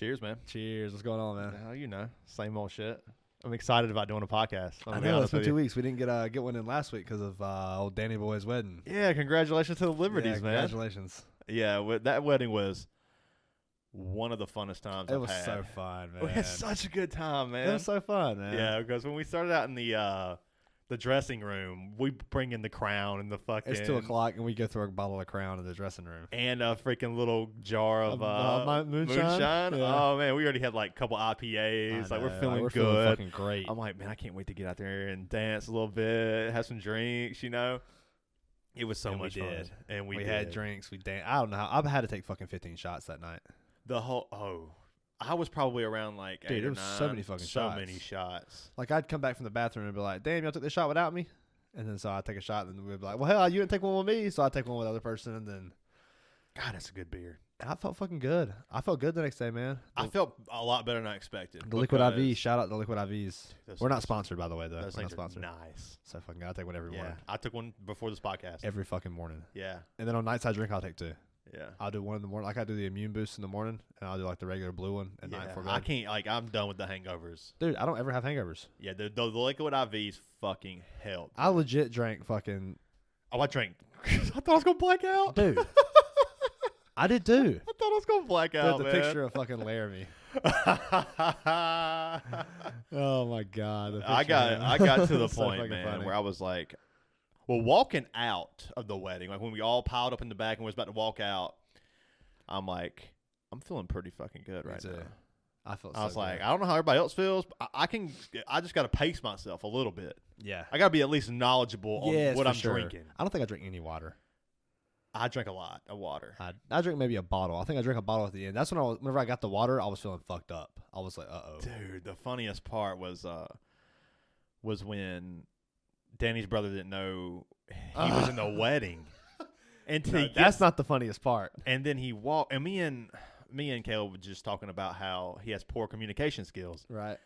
Cheers, man. Cheers. What's going on, man? Well, you know, same old shit. I'm excited about doing a podcast. I know, it's been 2 weeks. We didn't get one in last week because of old Danny Boy's wedding. Yeah, congratulations to the Liberties, man. Congratulations. Yeah, that wedding was one of the funnest times I've had. It was so fun, man. We had such a good time, man. It was so fun, man. Yeah, because when we started out in the dressing room, we bring in the crown and the fucking... It's 2 o'clock, and we go through a bottle of Crown in the dressing room. And a freaking little jar of moonshine. Yeah. Oh, man, we already had like a couple IPAs. Like, we're feeling good. Feeling fucking great. I'm like, man, I can't wait to get out there and dance a little bit, have some drinks, you know? It was so much fun. And we had drinks. We danced. I don't know. I've had to take fucking 15 shots that night. I was probably around like 8 or 9. So many fucking shots. So many shots. Like, I'd come back from the bathroom and be like, damn, y'all took this shot without me? And then so I'd take a shot, and then we'd be like, well, hell, you didn't take one with me, so I'd take one with the other person, and then... God, that's a good beer. I felt fucking good. I felt good the next day, man. I felt a lot better than I expected. The Liquid IV. Shout out to Liquid IVs. We're not sponsored, by the way, though. Those We're things not sponsored. Nice. So fucking I take one every morning. I took one before this podcast. Every fucking morning. Yeah. And then on nights I drink, I'll take 2. Yeah. I'll do one in the morning. Like, I do the immune boost in the morning, and I'll do like the regular blue one at night before bed. I can't, like, I'm done with the hangovers. Dude, I don't ever have hangovers. Yeah, the Liquid IVs fucking help. I legit drank fucking... Oh, I drank. I thought I was going to black out. Dude. I did too. I thought I was going to black out, the man. picture of fucking Laramie. Oh, my God. I got to the So point, fucking man, funny. where I was like, well, walking out of the wedding, like when we all piled up in the back and was about to walk out, I'm like, I'm feeling pretty fucking good right now. I was like, I don't know how everybody else feels, but I just got to pace myself a little bit. Yeah. I got to be at least knowledgeable on what I'm drinking. I don't think I drink any water. I drank a lot of water. I drink maybe a bottle. I think I drank a bottle at the end. That's when whenever I got the water, I was feeling fucked up. I was like, uh-oh. Dude, the funniest part was when Danny's brother didn't know he was in the wedding. And that's not the funniest part. And then he walked, and me and Caleb were just talking about how he has poor communication skills. Right.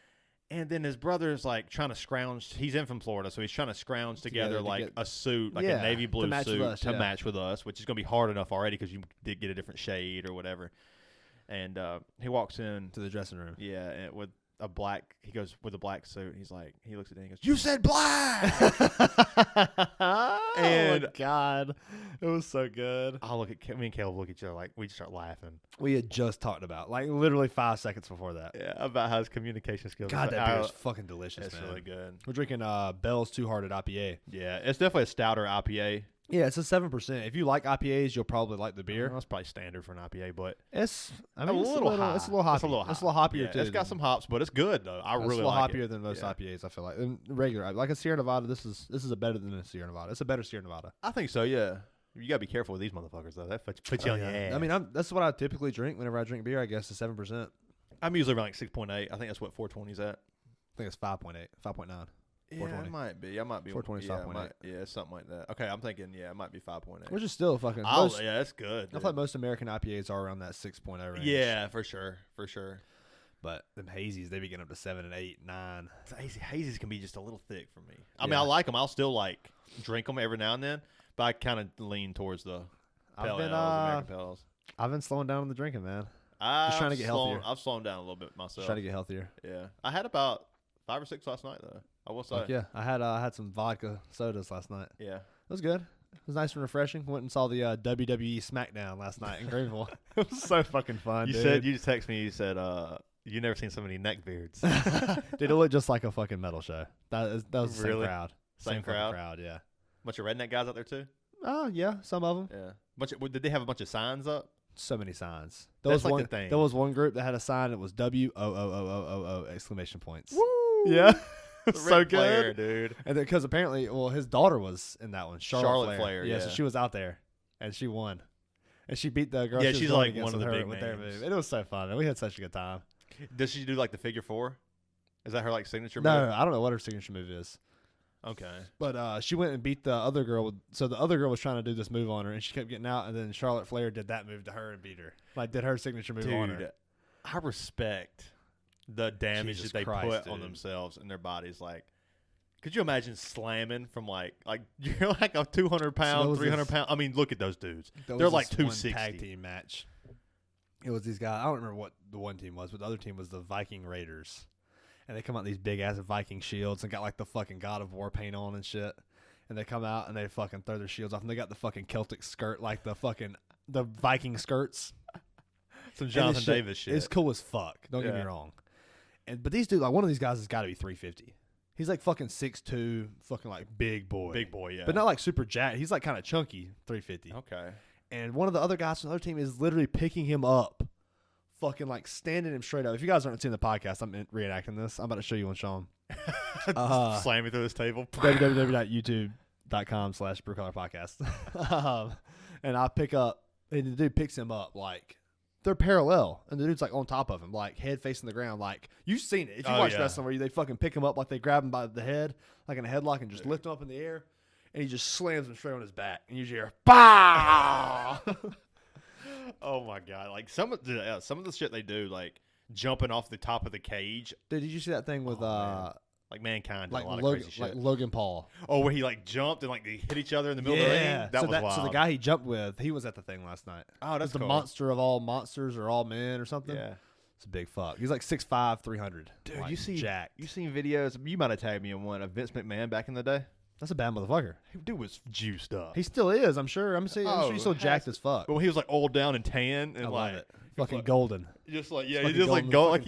And then his brother's like trying to scrounge. He's in from Florida, so he's trying to scrounge together like a suit, like a navy blue suit to match with us, which is going to be hard enough already because you did get a different shade or whatever. And he walks in to the dressing room. Yeah, and with a black. He goes with a black suit. He's like, he looks at Danny and goes, "You said black." And oh God, it was so good. I look at me and Caleb look at each other like we just start laughing. We had just talked about like literally 5 seconds before that. Yeah, about how his communication skills. God, that beer is fucking delicious. It's man. Really good. We're drinking Bell's Two Hearted IPA. Yeah, it's definitely a stouter IPA. Yeah, it's a 7%. If you like IPAs, you'll probably like the beer. That's probably standard for an IPA, but it's a little high. It's a little hoppy. It's a little hoppier too. It's got some hops, but it's good though. I really like it. It's a little hoppier than most IPAs. I feel like regular, like a Sierra Nevada. This is a better than a Sierra Nevada. It's a better Sierra Nevada. I think so. Yeah, you gotta be careful with these motherfuckers though. That puts you on your ass. I mean, that's what I typically drink whenever I drink beer. I guess is 7%. I'm usually around like 6.8. I think that's what 420's at. I think it's 5.8, 5.9. Yeah, it might be. I might be 420, 5.8. Yeah, something like that. Okay, I'm thinking. Yeah, it might be 5.8. Which is still fucking. Yeah, that's good. I feel like most American IPAs are around that 6.0 range. Yeah, for sure. But them hazies, they be getting up to 7 and 8, 9. Hazies can be just a little thick for me. I mean, I like them. I'll still like drink them every now and then, but I kind of lean towards the pale ales, American pale ales. I've been slowing down on the drinking, man. Just trying to get healthier. I've slowed down a little bit myself. Trying to get healthier. Yeah, I had about 5 or 6 last night though. I will say. Yeah, I had some vodka sodas last night. Yeah, it was good. It was nice and refreshing. Went and saw the WWE SmackDown last night in Greenville. It was so fucking fun. You just texted me. You said you never seen so many neck beards. Dude, it looked just like a fucking metal show. That was the same really? crowd. Same crowd. Yeah. Bunch of redneck guys out there too. Oh yeah, some of them. Yeah. Did they have a bunch of signs up? So many signs. That's like the thing. There was one group that had a sign that was WOOOOOO exclamation points. Woo! Yeah. So good, dude. And because apparently, his daughter was in that one. Charlotte Flair. Yeah, so she was out there, and she won. And she beat the girl. Yeah, she was she's going like one of the big names. their move. And it was so fun. And we had such a good time. Does she do like the figure 4? Is that her like signature move? No, I don't know what her signature move is. Okay. But she went and beat the other girl. So the other girl was trying to do this move on her, and she kept getting out. And then Charlotte Flair did that move to her and beat her. Like, did her signature move on her. I respect the damage Jesus that they Christ, put on themselves and their bodies. Like, could you imagine slamming from like you're like a 200 pound, 300 pound? I mean, look at those dudes. They're like 260. Tag team match. It was these guys. I don't remember what the one team was, but the other team was the Viking Raiders. And they come out in these big-ass Viking shields and got, like, the fucking God of War paint on and shit. And they come out and they fucking throw their shields off. And they got the fucking Celtic skirt, like the Viking skirts. Some Jonathan Davis shit. It's cool as fuck. Don't get me wrong. But these dudes, like, one of these guys has got to be 350. He's like fucking 6'2", fucking like big boy. Big boy, yeah. But not like super jacked. He's like kind of chunky, 350. Okay. And one of the other guys from the other team is literally picking him up. Fucking like standing him straight up. If you guys aren't seeing the podcast, I'm reenacting this. I'm about to show you one, Sean. Slam me through this table. www.youtube.com/brewcolorpodcast. And I pick up, and the dude picks him up like they're parallel, and the dude's like on top of him, like head facing the ground. Like you've seen it if you watch wrestling where they fucking pick him up, like they grab him by the head, like in a headlock, and just lift him up in the air, and he just slams him straight on his back, and you just hear "Bah!" Oh my god! Like some of the shit they do, like jumping off the top of the cage. Dude, did you see that thing with like Mankind? Like a lot of Logan, crazy shit. like Logan Paul. Oh, where he like jumped and like they hit each other in the middle of the ring. That was wild. So the guy he jumped with, he was at the thing last night. Oh, that's the cool. monster of all monsters or all men or something. Yeah, it's a big fuck. He's like 6'5", 300. Dude, like, you seen videos? You might have tagged me in one of Vince McMahon back in the day. That's a bad motherfucker. Dude was juiced up. He still is, I'm sure. I'm sure he's still jacked as fuck. But when he was like oiled down and tan and I like love it. Fucking golden. Just like he just like gold, like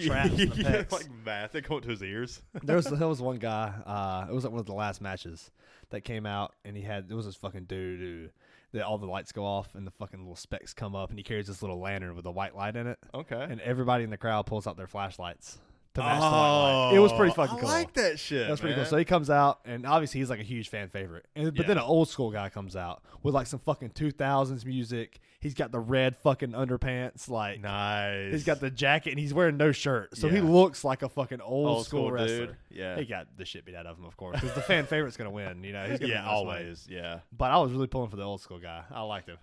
like math. They go into his ears. there was one guy. It was like one of the last matches that came out, and it was this fucking dude. That all the lights go off and the fucking little specks come up, and he carries this little lantern with a white light in it. Okay. And everybody in the crowd pulls out their flashlights to match the white light. It was pretty fucking cool. I like that shit. That's pretty cool. So he comes out, and obviously he's like a huge fan favorite. But then an old school guy comes out with like some fucking 2000s music. He's got the red fucking underpants, like nice. He's got the jacket, and he's wearing no shirt, so he looks like a fucking old school wrestler. Dude. Yeah, he got the shit beat out of him, of course, because the fan favorite's gonna win. You know, he's gonna always. Yeah, but I was really pulling for the old school guy. I liked him.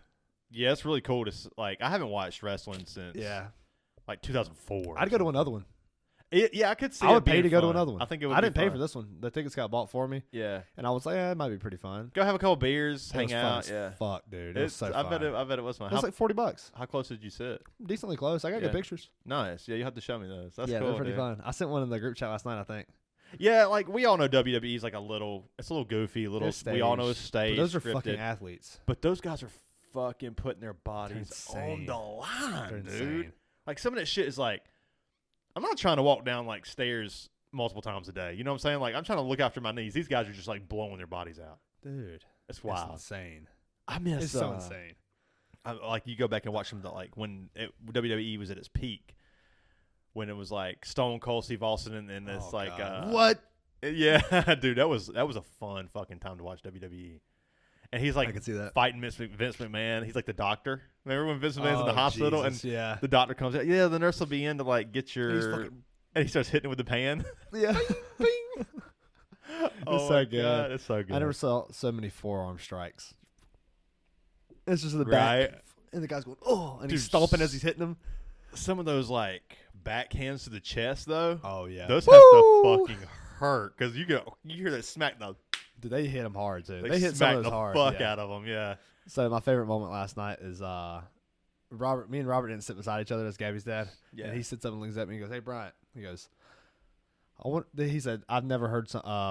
Yeah, it's really cool to like. I haven't watched wrestling since like 2004. I'd go to another one. I could see. I would pay to go to another one. I think it would. I didn't pay for this one. The tickets got bought for me. Yeah, and I was like, it might be pretty fun. Go have a couple beers, hang out. Yeah, fuck, dude. It was so fun. I bet it was fun. It was like $40. How close did you sit? Decently close. I got good pictures. Nice. Yeah, you have to show me those. That's cool. They're pretty fun. I sent one in the group chat last night, I think. Yeah, like we all know WWE's like it's a little goofy, we all know it's staged. But those are scripted. Fucking athletes. But those guys are fucking putting their bodies on the line, dude. Insane. Like some of that shit is like, I'm not trying to walk down like stairs multiple times a day. You know what I'm saying? Like I'm trying to look after my knees. These guys are just like blowing their bodies out. Dude, it's wild. It's insane. I miss it's so insane. Like you go back and watch them like when WWE was at its peak, when it was like Stone Cold, Steve Austin, and this what? Yeah, dude, that was a fun fucking time to watch WWE. And he's like I can see that. Fighting Vince McMahon. He's like the doctor. Remember when Vince McMahon's in the hospital and the doctor comes out? Yeah, the nurse will be in to like get your. And he starts hitting it with the pan. Yeah. Bing, bing. It's so good. God, it's so good. I never saw so many forearm strikes. It's just in the back. And the guy's going, oh, and he's stomping as he's hitting him. Some of those like backhands to the chest though. Oh yeah. Those have to fucking hurt because you hear that smack the. Dude, they hit him hard too. They hit some of those hard. Fuck out of them, yeah. So my favorite moment last night is Robert. Me and Robert didn't sit beside each other. That's Gabby's dad. Yeah. And he sits up and looks at me and goes, "Hey, Bryant." He goes, He said, "I've never heard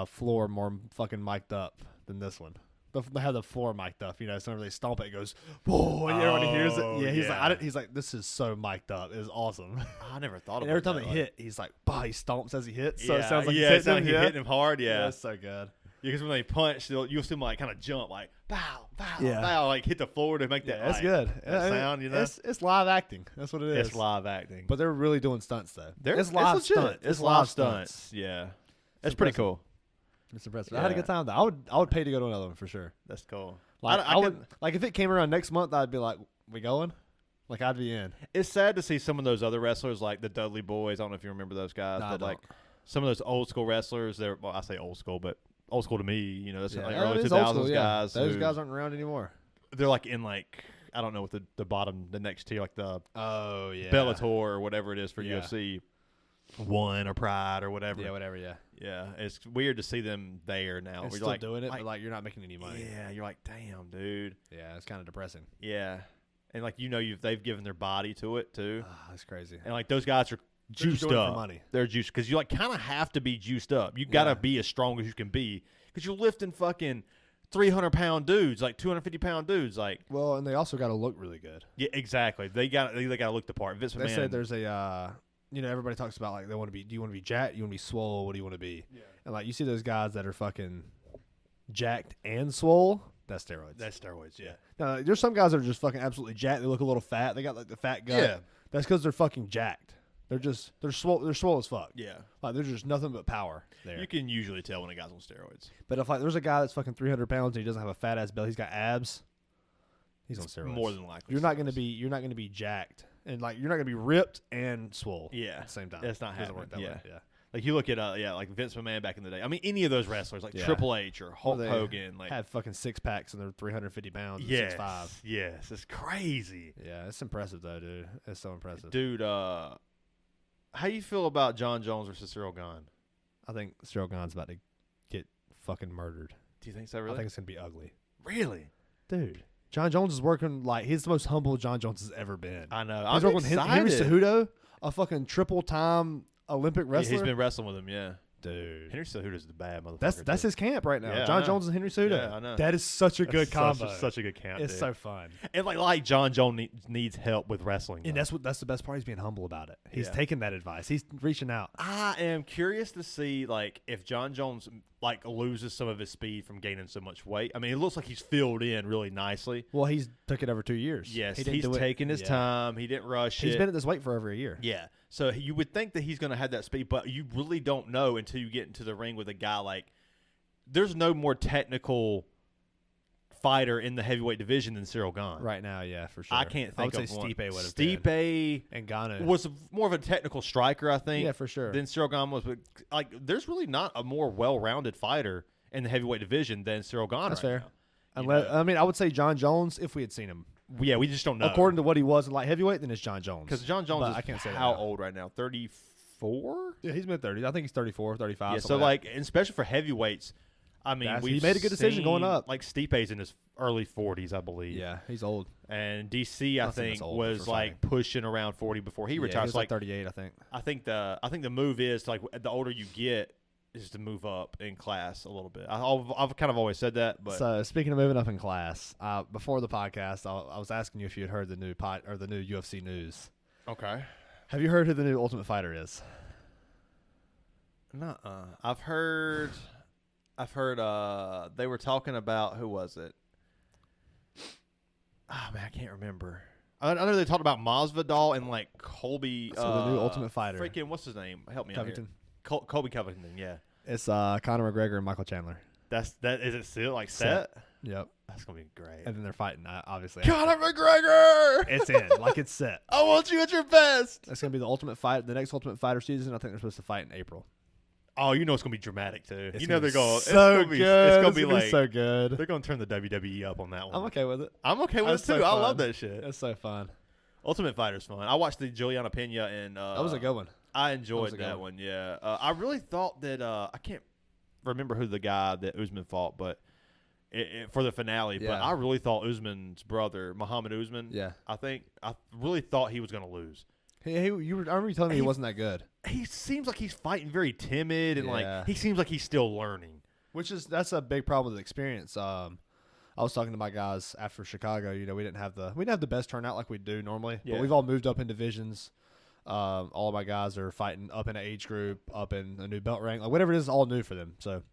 floor more fucking mic'd up than this one." They have the floor mic'd up, you know. So whenever they stomp it, it goes, "Whoa!" And everybody hears it. Yeah, he's like, "This is so mic'd up. It's awesome." I never thought about it. And every time they hit, he's like, "Bah!" He stomps as he hits. So it sounds like he's hitting him hard. Yeah, that's so good. Yeah, because when they punch, you'll see them like kind of jump, like bow, bow, bow, like hit the floor to make that. That's good. That sound, you know. It's live acting. That's what it is. It's live acting. But they're really doing stunts though. It's live stunts. It's live stunts. Yeah, that's pretty cool. It's impressive. I had a good time though. I would pay to go to another one for sure. That's cool. Like I would like if it came around next month, I'd be like, "We going?" Like I'd be in. It's sad to see some of those other wrestlers, like the Dudley Boys. I don't know if you remember those guys, but like some of those old school wrestlers. I say old school, but old school to me, you know, that's like early 2000s guys. Those guys aren't around anymore. They're like in like I don't know what the bottom, the next tier, like the Bellator or whatever it is for UFC. One or Pride or whatever. Yeah, whatever. Yeah. Yeah, it's weird to see them there now. We're still like doing it, but like you're not making any money. Yeah, you're like, damn, dude. Yeah, it's kind of depressing. Yeah, and like they've given their body to it too. That's crazy. And like those guys are juiced up. For money. They're juiced because you like kind of have to be juiced up. You got to be as strong as you can be because you're lifting fucking 300-pound dudes, like 250-pound dudes, like. Well, and they also got to look really good. Yeah, exactly. They got to look the part. Vince McMahon. They say there's a. Everybody talks about like they want to be. Do you want to be jacked? You want to be swole? What do you want to be? Yeah. And like you see those guys that are fucking jacked and swole. That's steroids. That's steroids. Yeah. Now, there's some guys that are just fucking absolutely jacked. They look a little fat. They got like the fat gut. Yeah. That's because they're fucking jacked. They're swole. They're swole as fuck. Yeah. Like there's just nothing but power there. You can usually tell when a guy's on steroids. But if like there's a guy that's fucking 300 pounds and he doesn't have a fat ass belly, he's got abs. He's on steroids. More than likely. You're not gonna be jacked and like you're not gonna be ripped and swole. Yeah. At the same time. It's not happening. Work that way. Yeah. Like you look at like Vince McMahon back in the day. I mean, any of those wrestlers like Triple H or Hulk Hogan, like had fucking 6 packs and they're 350 pounds. And yes, 6'5". Yes, it's crazy. Yeah, it's impressive though, dude. It's so impressive, dude. How you feel about Jon Jones versus Cyril Gane? I think Cyril Gane's about to get fucking murdered. Do you think so? Really? I think it's gonna be ugly. Really, dude. Jon Jones is working like he's the most humble Jon Jones has ever been. I know. He's working with Henry Cejudo, a fucking triple-time Olympic wrestler. Yeah, he's been wrestling with him, yeah. Dude. Henry Cejudo's the bad motherfucker. That's his camp right now. Yeah, Jon Jones and Henry Cejudo. Yeah, I know. That is such a good combo. Such a good camp. It's so fun. And like Jon Jones needs help with wrestling. And that's the best part. He's being humble about it. He's taking that advice. He's reaching out. I am curious to see like if Jon Jones like loses some of his speed from gaining so much weight. I mean, it looks like he's filled in really nicely. Well, he's took it over 2 years. Yes, he's taking his time. He didn't rush it. He's been at this weight for over a year. Yeah. So you would think that he's going to have that speed, but you really don't know until you get into the ring with a guy like – there's no more technical fighter in the heavyweight division than Cyril Gane. Right now, yeah, for sure. I can't think of one. Stipe would have Stipe and Gane was more of a technical striker, I think. Yeah, for sure. Than Cyril Gane was. But like, there's really not a more well-rounded fighter in the heavyweight division than Cyril Gane. That's right fair. Now. I mean, I would say Jon Jones if we had seen him. Yeah, we just don't know. According to what he was in light heavyweight, then it's Jon Jones. Because Jon Jones is I can't say how old right now? 34? Yeah, he's mid-30s. I think he's 34, 35. Yeah, so like, especially for heavyweights, I mean, he made a good decision going up. Like Stipe's in his early 40s, I believe. Yeah, he's old. And DC, I think, was like pushing around 40 before he retired. He was like 38, I think. I think the move is to like the older you get is to move up in class a little bit. I've kind of always said that. But so speaking of moving up in class, before the podcast, I was asking you if you had heard the new UFC news. Okay. Have you heard who the new Ultimate Fighter is? Nuh-uh. I've heard they were talking about, who was it? Oh man, I can't remember. I know they talked about Masvidal and like Colby. So the new Ultimate Fighter. Freaking, what's his name? Help me Covington. out here. Colby Covington, yeah. It's Conor McGregor and Michael Chandler. Is it still like set? Yep. That's gonna be great. And then they're fighting, obviously. Conor McGregor! It's in. Like, it's set. I want you at your best. It's gonna be the next Ultimate Fighter season. I think they're supposed to fight in April. Oh, you know it's gonna be dramatic too. It's they're going so good. It's gonna be like so good. They're gonna turn the WWE up on that one. I'm okay with it. I'm okay with it too. So I love that shit. It's so fun. Ultimate Fighter's fun. I watched the Juliana Pena and that was a good one. I enjoyed that one. Yeah, I really thought that I can't remember who the guy that Usman fought, but for the finale. Yeah. But I really thought Usman's brother, Muhammad Usman. Yeah, I really thought he was gonna lose. I remember you telling me he wasn't that good. He seems like he's fighting very timid and like he seems like he's still learning. That's a big problem with experience. I was talking to my guys after Chicago. You know, we didn't have the best turnout like we do normally, but we've all moved up in divisions. All of my guys are fighting up in an age group, up in a new belt rank, like whatever it is, all new for them. So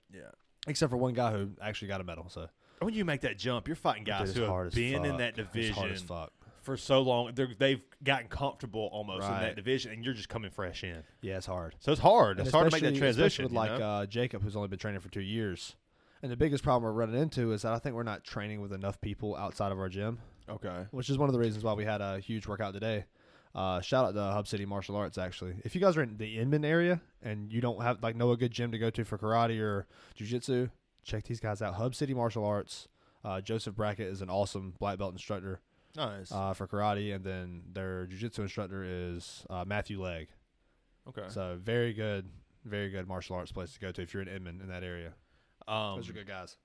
except for one guy who actually got a medal. So when you make that jump, you're fighting guys who have been in that division. It's hard as fuck. For so long, they've gotten comfortable almost in that division, and you're just coming fresh in. Yeah, it's hard. So it's hard. It's hard to make that transition. With Jacob, who's only been training for 2 years. And the biggest problem we're running into is that I think we're not training with enough people outside of our gym. Okay. Which is one of the reasons why we had a huge workout today. Shout out to Hub City Martial Arts, actually. If you guys are in the Inman area and you don't have know a good gym to go to for karate or jiu-jitsu, check these guys out. Hub City Martial Arts. Joseph Brackett is an awesome black belt instructor. Nice. For karate, and then their jiu-jitsu instructor is Matthew Legg. Okay. So very good martial arts place to go to if you're in Inman in that area. Those are good guys.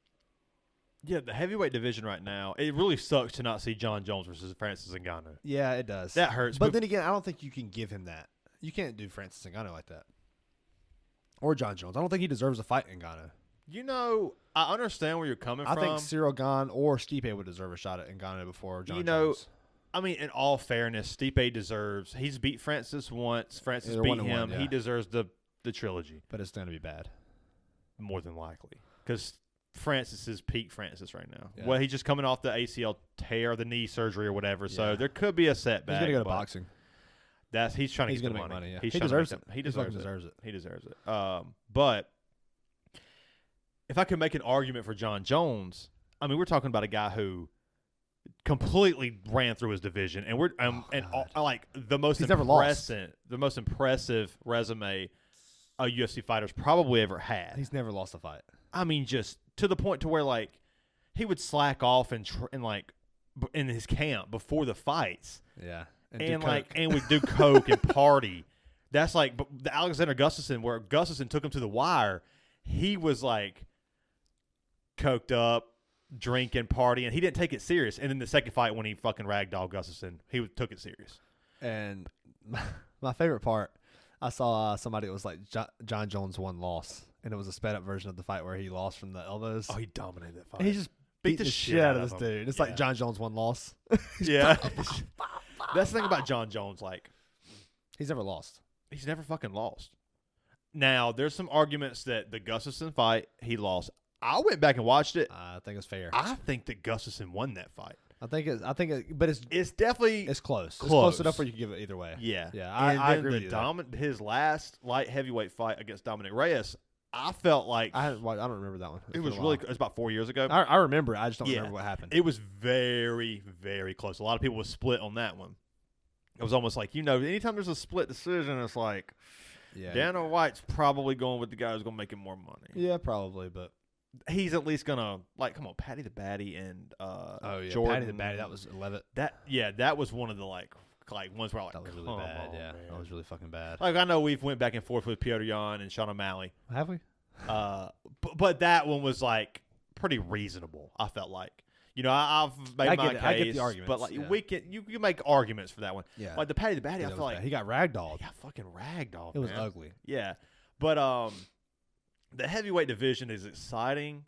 Yeah, the heavyweight division right now, it really sucks to not see Jon Jones versus Francis Ngannou. Yeah, it does. That hurts. But then again, I don't think you can give him that. You can't do Francis Ngannou like that. Or Jon Jones. I don't think he deserves a fight in Ngannou. You know, I understand where you're coming from. I think Cyril Gane or Stipe would deserve a shot at Ngannou before Jon Jones. I mean, in all fairness, Stipe deserves. He's beat Francis once. Francis beat him. Yeah. He deserves the trilogy. But it's going to be bad. More than likely. Because Francis is peak Francis right now. Yeah. Well, he's just coming off the ACL tear, the knee surgery or whatever. So there could be a setback. He's going to go to boxing. He's trying to get the money. money. Yeah. He deserves it. He deserves it. He deserves it. But if I could make an argument for Jon Jones, I mean, we're talking about a guy who completely ran through his division, and like the most impressive resume a UFC fighter's probably ever had. He's never lost a fight. I mean, just to the point to where like he would slack off and like in his camp before the fights. Yeah, and we'd do coke and party. That's like the Alexander Gustafsson, where Gustafsson took him to the wire. He was like coked up, drinking, partying. He didn't take it serious. And then the second fight, when he fucking ragdolled Gustafsson, he took it serious. And my favorite part, I saw somebody that was like Jon Jones won loss, and it was a sped up version of the fight where he lost from the elbows. Oh, he dominated that fight. And he just beat the shit out of this dude. It's like Jon Jones won loss. Yeah. That's the thing about Jon Jones. Like, he's never lost. He's never fucking lost. Now, there's some arguments that the Gustafsson fight, he lost. I went back and watched it. I think it's fair. I think that Gustafsson won that fight. But it's definitely close. It's close enough where you can give it either way. Yeah, yeah. I agree with you. His last light heavyweight fight against Dominic Reyes, I felt like I don't remember that one. It was about 4 years ago. I remember it. I just don't remember what happened. It was very, very close. A lot of people were split on that one. It was almost like, anytime there's a split decision, it's like, Dana White's probably going with the guy who's going to make him more money. Yeah, probably, but he's at least gonna come on, Patty the Batty and Jordan. Patty the Batty, that was 11. That was one of the like ones where that was really bad. Man. That was really fucking bad. Like, I know we've went back and forth with Petr Yan and Sean O'Malley. Have we? But that one was like pretty reasonable. I felt like. I've made my case. I get the arguments, but like you can make arguments for that one. Yeah. Like the Patty the Batty, I feel like he got ragdolled. He got fucking ragdolled. It was ugly. Yeah, but the heavyweight division is exciting.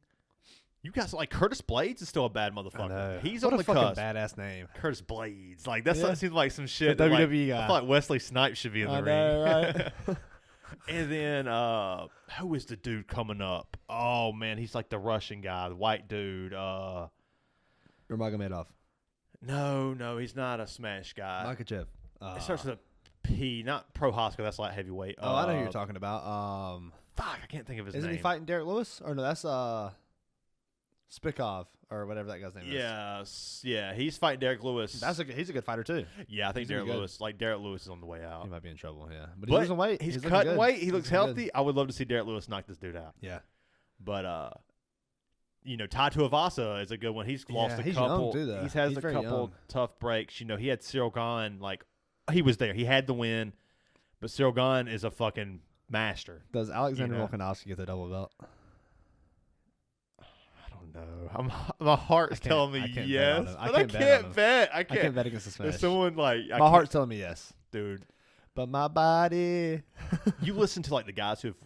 You guys like Curtis Blades is still a bad motherfucker. He's on the cusp. What a fucking badass name, Curtis Blades. Like that seems like some shit. The WWE guy. I feel like Wesley Snipes should be in the ring. Right? And then who is the dude coming up? Oh man, he's like the Russian guy, the white dude. Nurmagomedov. No, he's not a smash guy. Makachev. It starts with a P, not Prohaska. That's light heavyweight. I know who you're talking about. Fuck, I can't think of his name. Isn't he fighting Derek Lewis? Or no, that's Spikov or whatever that guy's name is. Yeah, he's fighting Derek Lewis. He's a good fighter too. Yeah, I think Derek Lewis is on the way out. He might be in trouble. Yeah, but he's losing weight. He's cutting weight. He looks healthy. Good. I would love to see Derek Lewis knock this dude out. Yeah, but Tai Tuivasa is a good one. He's lost a couple. Young too, though. He's had a couple tough breaks. He had Cyril Gane. Like, he was there. He had the win, but Cyril Gane is a fucking master. Does Alexander Volkanovski get the double belt? No, my heart's telling me yes, but I can't bet. I can't bet against the Smash. There's someone my heart's telling me yes, dude. But my body. You listen to like the guys who've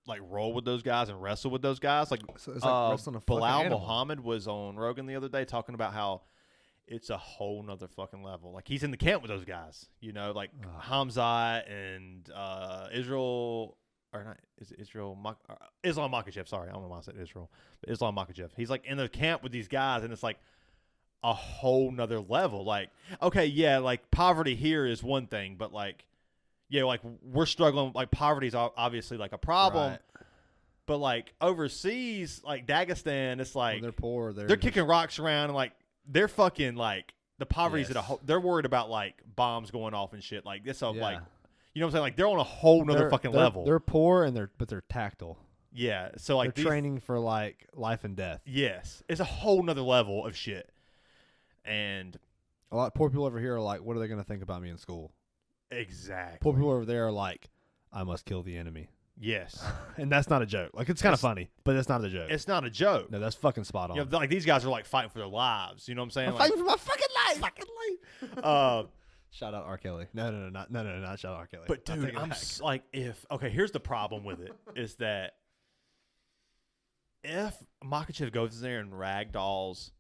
like rolled with those guys and wrestled with those guys. Like, it's like wrestling a Bilal Muhammad was on Rogan the other day talking about how it's a whole nother fucking level. Like, he's in the camp with those guys. Like Hamzat and Israel. Or not, is it Islam Makhachev? Sorry, I don't know why I said Israel. But Islam Makhachev. He's like in the camp with these guys, and it's like a whole nother level. Like, okay, yeah, like poverty here is one thing, but like, yeah, like we're struggling. Like, poverty is obviously like a problem, right. But like overseas, like Dagestan, it's like they're poor. They're kicking rocks around, and like they're fucking like the poverty's at a whole. They're worried about like bombs going off and shit. Like this, like. You know what I'm saying? Like, they're on a whole nother fucking level. They're poor but they're tactile. Yeah. So like they're training for like life and death. Yes. It's a whole nother level of shit. And a lot of poor people over here are like, what are they going to think about me in school? Exactly. Poor people over there are like, I must kill the enemy. Yes. And that's not a joke. Like, it's kind of funny, but that's not a joke. It's not a joke. No, that's fucking spot on. You know, like, these guys are, like, fighting for their lives. You know what I'm saying? I'm like, fighting for my fucking life. Shout out R. Kelly. No, not shout out R. Kelly. But, dude, I'm like, here's the problem with it is that if Makhachev goes in there and ragdolls,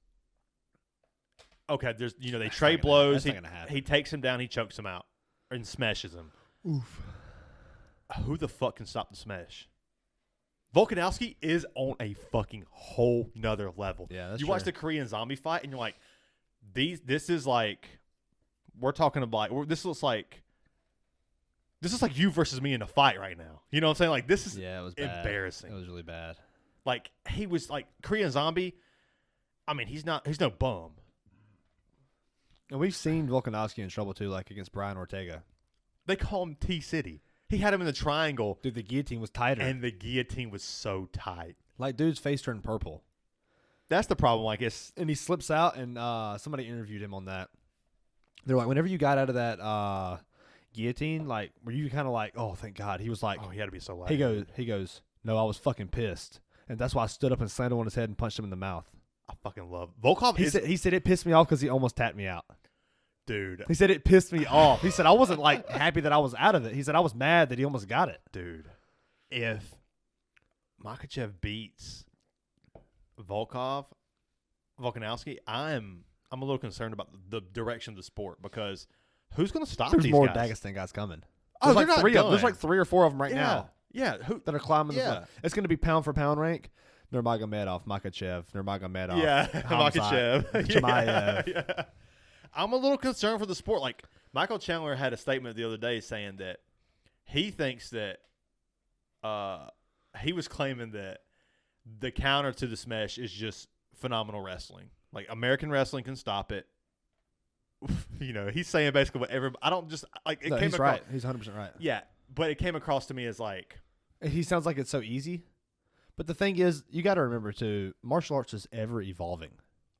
there's, they trade blows. He takes him down. He chokes him out and smashes him. Oof. Who the fuck can stop the smash? Volkanovski is on a fucking whole nother level. Yeah, that's you true. watch the Korean Zombie fight, and you're like, this is like, we're talking about, this looks like you versus me in a fight right now. You know what I'm saying? Like, this is it was bad. Embarrassing. It was really bad. Like, he was like Korean Zombie. I mean, he's no bum. And we've seen Volkanovski in trouble too, like against Brian Ortega. They call him T-City. He had him in the triangle. Dude, the guillotine was tighter. And the guillotine was so tight. Like, dude's face turned purple. That's the problem, I guess. And he slips out, and somebody interviewed him on that. They're like, whenever you got out of that guillotine, like, were you kind of like, oh, thank God? He was like, oh, he had to be so loud. He goes, no, I was fucking pissed. And that's why I stood up and slammed him on his head and punched him in the mouth. I fucking love Volkov. He said it pissed me off because he almost tapped me out. Dude. He said it pissed me off. He said I wasn't like happy that I was out of it. He said I was mad that he almost got it. Dude, if Makhachev beats Volkanovski, I'm a little concerned about the direction of the sport because who's going to stop these guys? There's more Dagestan guys coming. There's There's 3 or 4 of them right now. Yeah, that are climbing. It's going to be pound for pound rank. Nurmagomedov, Makhachev, Nurmagomedov. Yeah, Makhachev. Chimaev. Yeah. I'm a little concerned for the sport. Like, Michael Chandler had a statement the other day saying that he thinks that he was claiming that the counter to the smash is just phenomenal wrestling. Like, American wrestling can stop it. He's saying basically what everybody – I don't just – like, it came he's across, right. He's 100% right. Yeah, but it came across to me as like – he sounds like it's so easy. But the thing is, you got to remember, too, martial arts is ever evolving.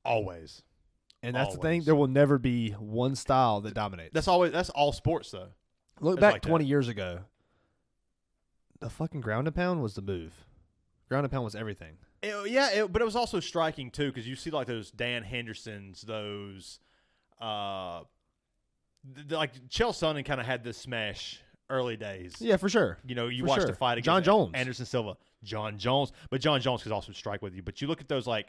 Always. And that's the thing. There will never be one style that dominates. That's all sports, though. Look back like 20 years ago. The fucking ground and pound was the move. Ground and pound was everything. But it was also striking, too, because you see, like, those Dan Hendersons, those like, Chael Sonnen kind of had this smash early days. Yeah, for sure. You watched the fight against Jon Jones. Anderson Silva. Jon Jones. But Jon Jones could also strike with you. But you look at those, like,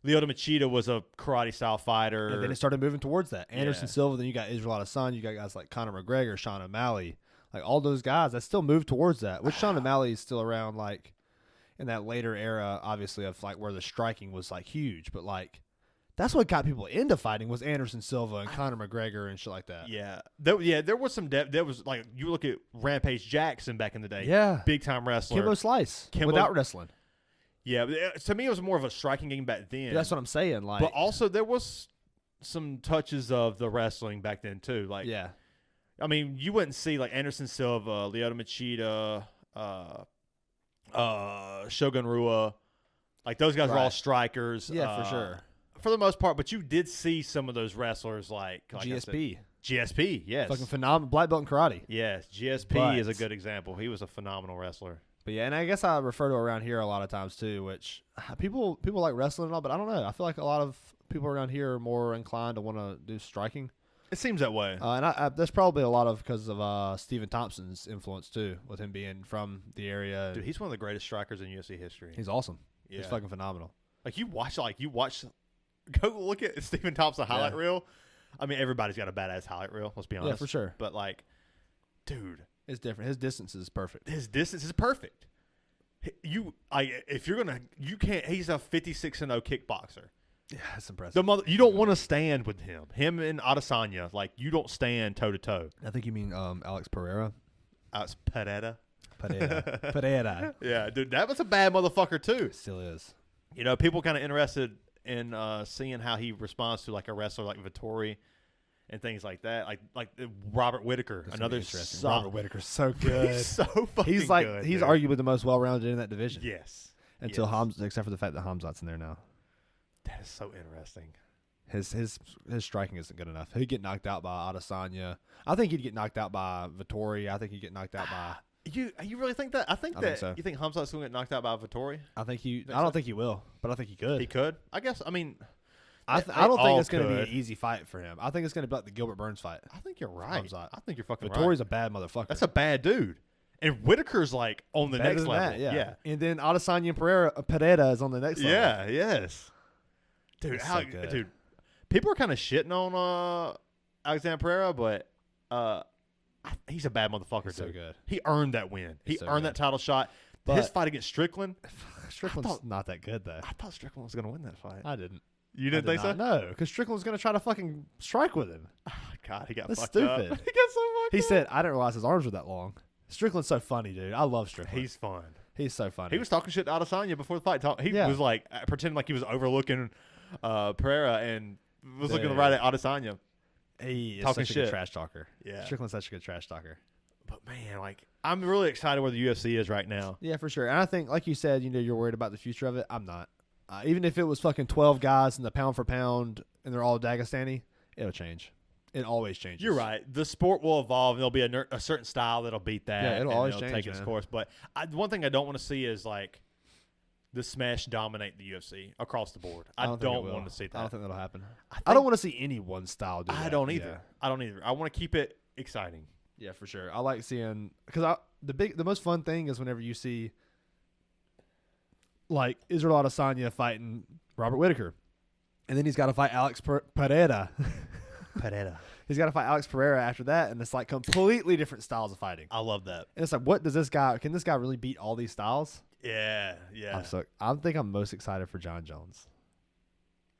Lyoto Machida was a karate-style fighter. And then it started moving towards that. Anderson Silva, then you got Israel Adesanya, you got guys like Conor McGregor, Sean O'Malley. Like, all those guys that still move towards that, which Sean O'Malley is still around, like, in that later era, obviously, of, like, where the striking was, like, huge. But, like, that's what got people into fighting was Anderson Silva and Conor McGregor and shit like that. Yeah. There was some depth. There was, like, you look at Rampage Jackson back in the day. Yeah. Big-time wrestler. Kimbo Slice. Without wrestling. Yeah, to me, it was more of a striking game back then. Yeah, that's what I'm saying. Like, but also, there was some touches of the wrestling back then, too. Like, yeah. I mean, you wouldn't see, like, Anderson Silva, Lyoto Machida, Shogun Rua. Like, those guys were all strikers. Yeah, for sure. For the most part. But you did see some of those wrestlers, like GSP. GSP, yes. Fucking phenomenal. Black belt in karate. Yes, GSP is a good example. He was a phenomenal wrestler. But yeah, and I guess I refer to around here a lot of times too, which people like wrestling and all, but I don't know. I feel like a lot of people around here are more inclined to want to do striking. It seems that way. And there's probably a lot of because of Stephen Thompson's influence too, with him being from the area. Dude, he's one of the greatest strikers in UFC history. He's awesome. Yeah. He's fucking phenomenal. Like you watch, go look at Stephen Thompson highlight reel. I mean, everybody's got a badass highlight reel. Let's be honest. Yeah, for sure. But like, dude, it's different. His distance is perfect. If you're gonna, you can't. He's a 56-0 kickboxer. Yeah, that's impressive. You don't want to stand with him. Him and Adesanya, like you don't stand toe to toe. I think you mean Alex Pereira. Alex Pereira. Pereira. Yeah, dude, that was a bad motherfucker too. It still is. People kind of interested in seeing how he responds to like a wrestler like Vettori and things like that. Like Robert Whittaker, another Robert Whittaker's so good. He's so fucking he's like good, he's dude. arguably the most well-rounded in that division. Yes. Until Hamza, except for the fact that Hamzat's in there now. That is so interesting. His striking isn't good enough. He'd get knocked out by Adesanya. I think he'd get knocked out by Vettori. I think he'd get knocked out by You really think that? I think so. You think Hamzat's going to get knocked out by Vettori? I don't think he will, but I think he could. He could. I guess. I mean, I don't think it's going to be an easy fight for him. I think it's going to be like the Gilbert Burns fight. I think you're right. Hamzat. I think you're fucking right. Vettori's a bad motherfucker. That's a bad dude. And Whitaker's like on the next level. That, yeah. And then Adesanya and Pereira is on the next level. Yeah. Yes. Dude, dude, people are kind of shitting on Alexander Pereira, but he's a bad motherfucker. Dude. So good. He earned that win. He earned that title shot. But his fight against Strickland's not that good though. I thought Strickland was going to win that fight. I didn't. You didn't think so? No, because Strickland was going to try to fucking strike with him. Oh, God, he got That's fucked stupid. up. He got so fucked up. He said, "I didn't realize his arms were that long." Strickland's so funny, dude. I love Strickland. He's fun. He's so funny. He was talking shit to Adesanya before the fight. He was like pretending like he was overlooking Pereira and was looking right at Adesanya. He is talking such a shit. good trash talker. Yeah, Strickland's such a good trash talker. But man, like I'm really excited where the UFC is right now. Yeah, for sure. And I think, like you said, you're worried about the future of it. I'm not. Even if it was fucking 12 guys in the pound for pound and they're all Dagestani, it'll change. It always changes. You're right. The sport will evolve. There'll be a certain style that'll beat that. Yeah, it'll always change. Take its course. But one thing I don't want to see is like the Smash dominate the UFC across the board. I don't want to see that. I don't think that'll happen. I don't want to see any one style do that. I don't either. I don't either. I want to keep it exciting. Yeah, for sure. I like seeing because the most fun thing is whenever you see like Israel Adesanya fighting Robert Whitaker, and then he's got to fight Alex Pereira. He's got to fight Alex Pereira after that, and it's like completely different styles of fighting. I love that. And it's like, can this guy really beat all these styles? Yeah. I think I'm most excited for Jon Jones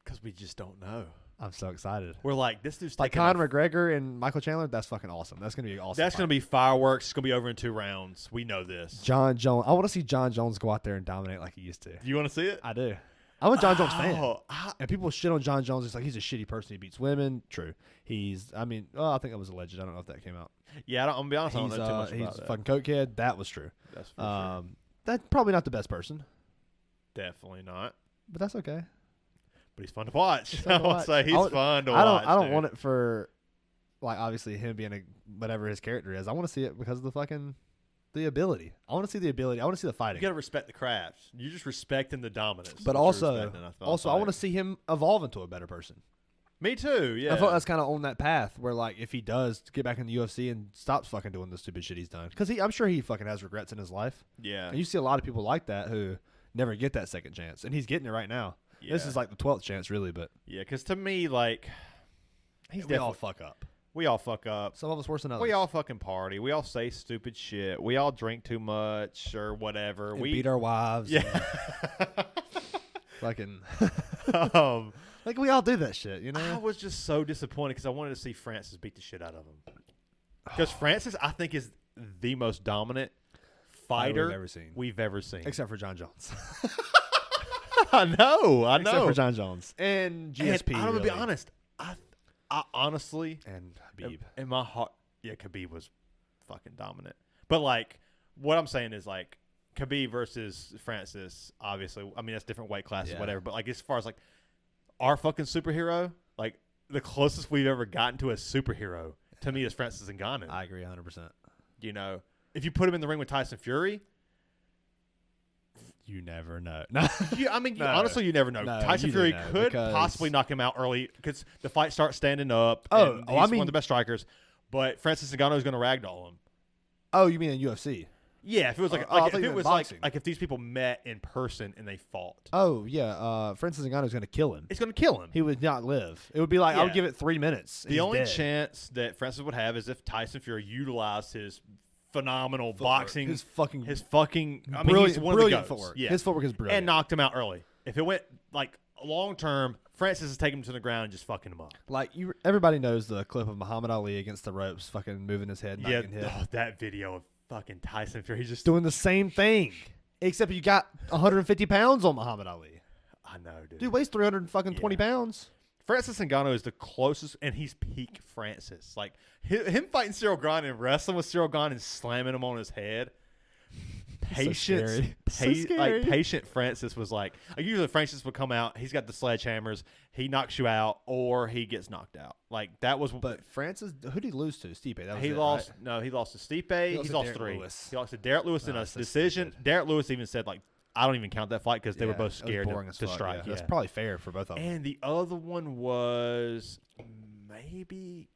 because we just don't know. I'm so excited. We're like, this dude's like Conor McGregor and Michael Chandler. That's fucking awesome. That's gonna be awesome. That's gonna be fireworks. It's gonna be over in 2 rounds. We know this. Jon Jones. I want to see Jon Jones go out there and dominate like he used to. You want to see it? I do. I'm a Jon Jones fan. And people shit on Jon Jones. It's like he's a shitty person. He beats women. True. I think that was alleged. I don't know if that came out. Yeah, I'm gonna be honest. I don't know too much about that. He's a fucking coke kid. That was true. That's for sure. That's probably not the best person. Definitely not. But that's okay. But he's fun to watch. I would say he's fun to watch. I don't want it for, like, obviously him being whatever his character is. I want to see it because of the ability. I want to see the ability. I want to see the fighting. You got to respect the craft. You're just respecting the dominance. But also I want to see him evolve into a better person. Me too. Yeah. I thought that's kind of on that path where, like, if he does get back in the UFC and stops fucking doing the stupid shit he's done, because I'm sure he fucking has regrets in his life. Yeah. And you see a lot of people like that who never get that second chance, and he's getting it right now. Yeah. This is like the 12th chance, really, but yeah, because to me, like, we all fuck up. We all fuck up. Some of us worse than others. We all fucking party. We all say stupid shit. We all drink too much or whatever. We beat our wives. Yeah. Fucking. Like, we all do that shit, you know? I was just so disappointed because I wanted to see Francis beat the shit out of him. Because Francis, I think, is the most dominant fighter we've ever seen. Except for Jon Jones. I know. Except for Jon Jones. And GSP, I'm going to be honest. I honestly, and Khabib. In my heart, yeah, Khabib was fucking dominant. But, like, what I'm saying is, like, Khabib versus Francis, obviously, I mean, that's different weight classes, whatever. But, like, as far as, like, our fucking superhero, like, the closest we've ever gotten to a superhero, to me, is Francis Ngannou. I agree 100%. You know, if you put him in the ring with Tyson Fury, you never know. Honestly, you never know. Tyson Fury could possibly knock him out early because the fight starts standing up. He's one of the best strikers. But Francis Ngannou is going to ragdoll him. Oh, you mean in UFC? Yeah, if it was if these people met in person and they fought. Oh yeah, Francis Ngannou is going to kill him. It's going to kill him. He would not live. It would be like I would give it 3 minutes. The only chance that Francis would have is if Tyson Fury utilized his phenomenal boxing, his fucking. I mean, he's one brilliant of the goats. footwork. Yeah. His footwork is brilliant, and knocked him out early. If it went like long term, Francis is taking him to the ground and just fucking him up. Like everybody knows the clip of Muhammad Ali against the ropes, fucking moving his head. Yeah, that video of fucking Tyson Fury just doing the same thing, except you got 150 pounds on Muhammad Ali. I know, dude. Dude weighs 320 pounds. Francis Ngannou is the closest, and he's peak Francis. Like, him fighting Cyril Gane and wrestling with Cyril Gane and slamming him on his head. Patient, patient Francis was like usually Francis would come out. He's got the sledgehammers. He knocks you out, or he gets knocked out. Like that was. But Francis, who did he lose to? Stipe. That was he lost. Right? No, he lost to Stipe. He's lost 3. Lewis. He lost to Derek Lewis in a decision. Stupid. Derek Lewis even said like, I don't even count that fight because they were both scared to strike. Yeah. That's probably fair for both of them. And the other one was maybe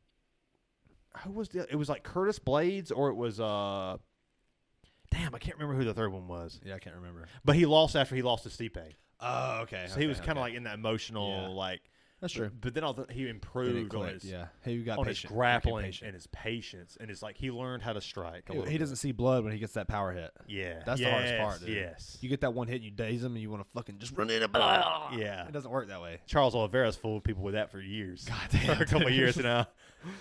who was the? It was like Curtis Blades, or it was damn, I can't remember who the third one was. Yeah, I can't remember. But he lost after he lost to Stipe. Oh, okay. So he was kind of like in that emotional like. That's true. But then he improved on his his grappling and his patience, and it's like he learned how to strike. He doesn't see blood when he gets that power hit. Yeah, that's the hardest part. Dude. Yes, you get that one hit, and you daze him, and you want to fucking just run in and blah. Yeah, it doesn't work that way. Charles Oliveira's fooled people with that for years. God damn, for a couple of years now.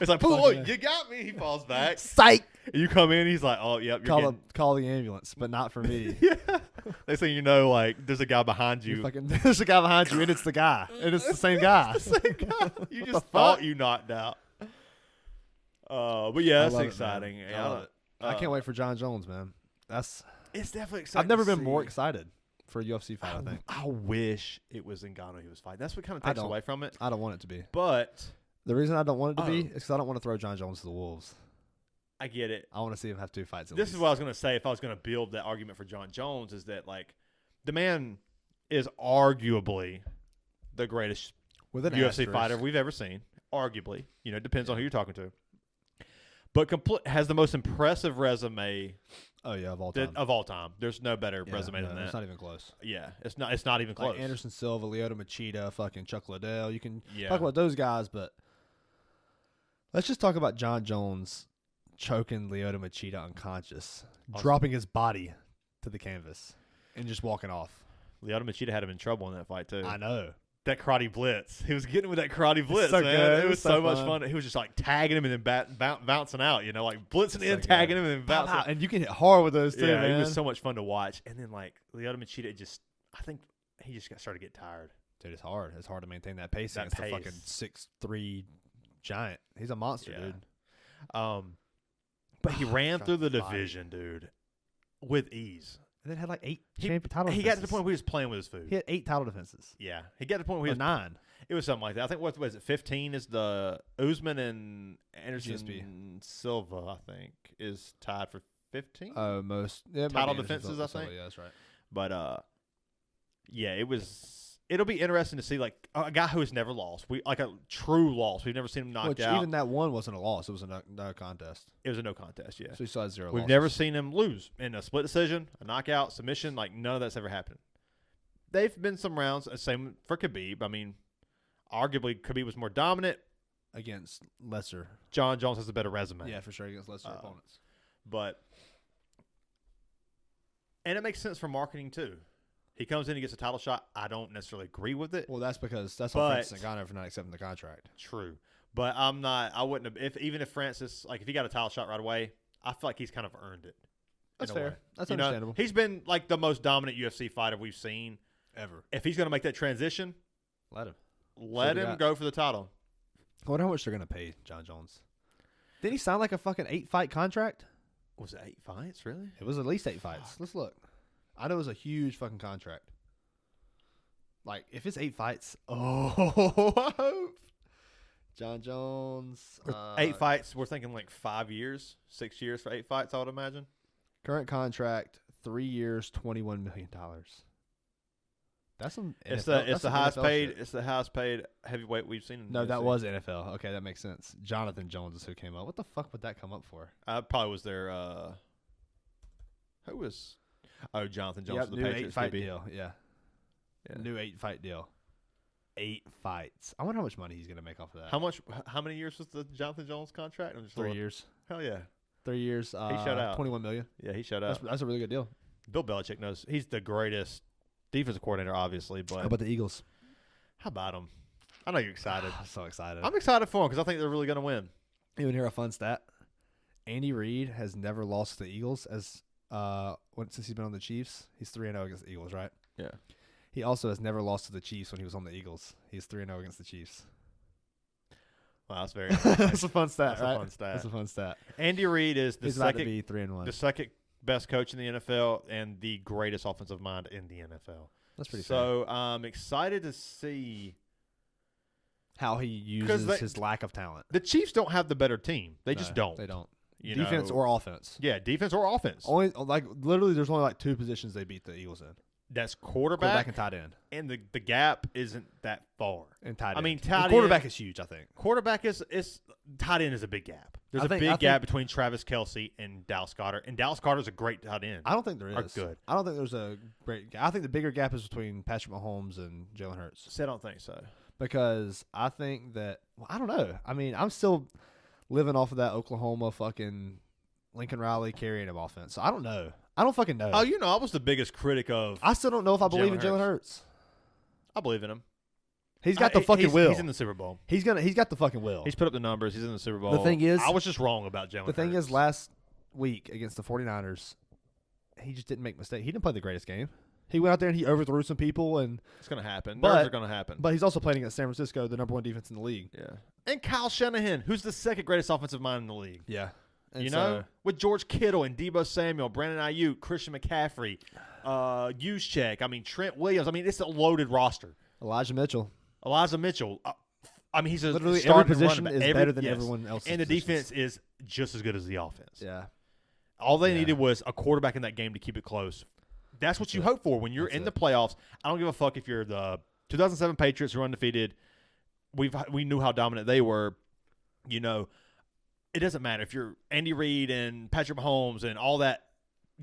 It's like, oh, you got me. He falls back. Psych. You come in, he's like, oh, yep. Call the ambulance, but not for me. Yeah. Next thing you know, like, there's a guy behind you. There's a guy behind you, and it's the guy. And it's the same guy. It's the same guy. You just thought you knocked out. But yeah, that's exciting. I can't wait for Jon Jones, man. It's definitely exciting. I've never been more excited for a UFC fight, I think. I wish it was Ngannou he was fighting. That's what kind of takes away from it. I don't want it to be. But the reason I don't want it to be is because I don't want to throw Jon Jones to the wolves. I get it. I want to see him have 2 fights. This is what I was going to say if I was going to build that argument for Jon Jones is that, like, the man is arguably the greatest UFC fighter we've ever seen. Arguably. You know, it depends on who you're talking to. But has the most impressive resume of all time. Of all time. There's no better resume than that. It's not even close. Yeah, it's not even close. Like Anderson Silva, Lyoto Machida, fucking Chuck Liddell. You can talk about those guys, but let's just talk about Jon Jones choking Lyoto Machida unconscious, dropping his body to the canvas, and just walking off. Lyoto Machida had him in trouble in that fight, too. I know. That karate blitz. He was getting with that karate blitz, so man. Good. It was so much fun. He was just like tagging him and then bouncing out, you know, like blitzing in, tagging him, and then bouncing out. And you can hit hard with those, too, man. It was so much fun to watch. And then, like, Lyoto Machida I think he just started to get tired. Dude, it's hard. It's hard to maintain that pace against the fucking 6'3" giant. He's a monster, dude. But he ran through the division, dude, with ease. And then had like 8 title defenses. He got to the point where he was playing with his food. He had 8 title defenses. Yeah. He got to the point where he was 9. It was something like that. I think, what was it, 15 is the Usman and Anderson Silva, I think, is tied for 15? Most title defenses, I think. Yeah, that's right. But, yeah, it'll be interesting to see, like, a guy who has never lost. Like a true loss. We've never seen him knocked out. Even that one wasn't a loss. It was a no contest. It was a no contest, yeah. So he still had 0 We've never seen him lose in a split decision, a knockout, submission. Like, none of that's ever happened. They've been some rounds, same for Khabib. I mean, arguably Khabib was more dominant. Against lesser. Jon Jones has a better resume. Yeah, for sure, against lesser opponents. And it makes sense for marketing, too. He comes in, he gets a title shot. I don't necessarily agree with it. Well, that's on Francis Ngannou for not accepting the contract. True. But I wouldn't have, even if Francis, like, if he got a title shot right away, I feel like he's kind of earned it. That's fair. That's understandable. He's been, like, the most dominant UFC fighter we've seen. Ever. If he's going to make that transition, let him. Let him go for the title. I wonder how much they're going to pay Jon Jones. Didn't he sign, like, a fucking 8-fight contract? Was it 8 fights, really? It was at least 8 fights. Let's look. I know it was a huge fucking contract. Like, if it's 8 fights, I hope. Jon Jones. 8 fights, we're thinking like 5 years, 6 years for 8 fights, I would imagine. Current contract, 3 years, $21 million. That's some it's the highest paid. It's the highest paid heavyweight we've seen. No, that was NFL. Okay, that makes sense. Jonathan Jones is who came up. What the fuck would that come up for? Probably was their who was? Oh, Jonathan Jones for the Patriots. 8-fight deal. Yeah. New 8-fight deal. 8 fights. I wonder how much money he's gonna make off of that. How many years was the Jonathan Jones contract? 3 years. Hell yeah. 3 years. He shut out. $21 million. Yeah, he shut out. That's a really good deal. Bill Belichick knows he's the greatest defensive coordinator, obviously. But how about the Eagles? How about them? I know you're excited. I'm so excited. I'm excited for them because I think they're really gonna win. You want to hear a fun stat? Andy Reid has never lost to the Eagles since he's been on the Chiefs. He's 3-0 against the Eagles, right? Yeah. He also has never lost to the Chiefs when he was on the Eagles. He's 3-0 against the Chiefs. Wow, that's very that's a fun stat, right? That's a fun stat. That's a fun stat. Andy Reid is the second to be 3-1. The second best coach in the NFL and the greatest offensive mind in the NFL. That's pretty fair. So I'm excited to see how he uses his lack of talent. The Chiefs don't have the better team. They just don't. They don't. Defense or offense. Yeah, defense or offense. Only literally, there's only two positions they beat the Eagles in. That's quarterback and tight end. And the gap isn't that far. And tight end. I mean, tight quarterback is huge, I think. Quarterback is tight end is a big gap. There's a big gap between Travis Kelce and Dallas Goedert. And Dallas Goedert's a great tight end. I don't think there is. Are good. I don't think there's a great gap. I think the bigger gap is between Patrick Mahomes and Jalen Hurts. So I don't think so. Because I think that, I don't know. I mean, I'm still living off of that Oklahoma fucking Lincoln Riley carrying him offense. So I don't know. I don't fucking know. Oh, I was the biggest critic of. I still don't know if I believe in Jalen Hurts. I believe in him. He's got the fucking will. He's in the Super Bowl. He's got the fucking will. He's put up the numbers. He's in the Super Bowl. The thing is, I was just wrong about Jon. The thing is, last week against the 49ers, he just didn't make mistakes. He didn't play the greatest game. He went out there and he overthrew some people, and it's going to happen. Nerves are going to happen. But he's also playing against San Francisco, the #1 defense in the league. Yeah, and Kyle Shanahan, who's the second greatest offensive mind in the league. Yeah. And with George Kittle and Deebo Samuel, Brandon Ayuk, Christian McCaffrey, Juszczyk, Trent Williams. It's a loaded roster. Elijah Mitchell. He's literally every position is better than everyone else. And the defense is just as good as the offense. Yeah. All they needed was a quarterback in that game to keep it close. That's what you hope for when you're in the playoffs. I don't give a fuck if you're the 2007 Patriots who are undefeated. We knew how dominant they were. It doesn't matter if you're Andy Reid and Patrick Mahomes and all that.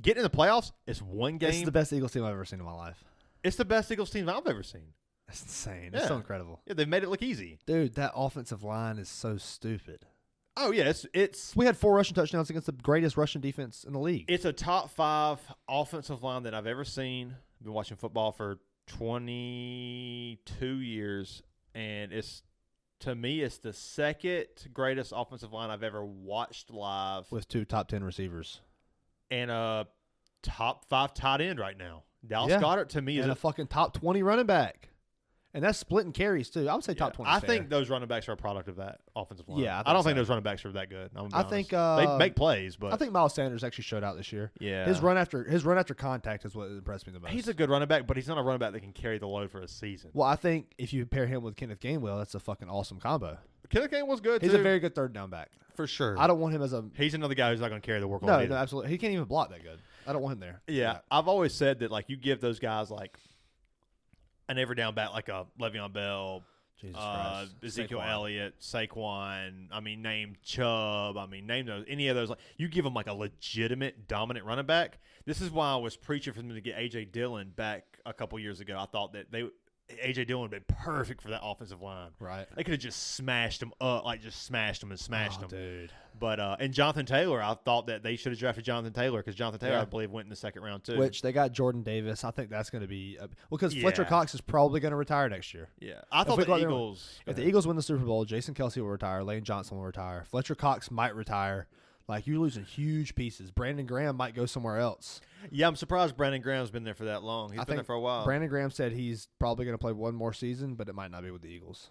Getting in the playoffs is one game. It's the best Eagles team I've ever seen in my life. It's the best Eagles team I've ever seen. That's insane. It's so incredible. Yeah, they've made it look easy. Dude, that offensive line is so stupid. Oh, yeah. It's We had 4 rushing touchdowns against the greatest rushing defense in the league. It's a top 5 offensive line that I've ever seen. I've been watching football for 22 years, and to me, it's the second greatest offensive line I've ever watched live. With 2 top 10 receivers. And a top 5 tight end right now. Dallas Goedert, to me, is a fucking top 20 running back. And that's splitting carries, too. I would say top 20. I think those running backs are a product of that offensive line. Yeah, I don't think those running backs are that good. I think they make plays, but I think Miles Sanders actually showed out this year. Yeah, his run after contact is what impressed me the most. He's a good running back, but he's not a running back that can carry the load for a season. Well, I think if you pair him with Kenneth Gainwell, that's a fucking awesome combo. Kenneth Gainwell's good. He's a very good third down back for sure. I don't want him as a. He's another guy who's not going to carry the work. No, absolutely. He can't even block that good. I don't want him there. Yeah, I've always said that you give those guys an every down back like a Le'Veon Bell. Ezekiel Elliott, Saquon, name Chubb, name those, any of those. You give them a legitimate dominant running back. This is why I was preaching for them to get A.J. Dillon back a couple years ago. I thought that A.J. Dillon would be perfect for that offensive line. Right. They could have just smashed him up, just smashed them. Dude. But and Jonathan Taylor, I thought that they should have drafted Jonathan Taylor because Jonathan Taylor, I believe, went in the second round too. Which they got Jordan Davis. I think that's going to be because Fletcher Cox is probably going to retire next year. Yeah, I thought the Eagles. If the Eagles win the Super Bowl, Jason Kelce will retire. Lane Johnson will retire. Fletcher Cox might retire. You're losing huge pieces. Brandon Graham might go somewhere else. Yeah, I'm surprised Brandon Graham's been there for that long. He's been there for a while. Brandon Graham said he's probably going to play one more season, but it might not be with the Eagles.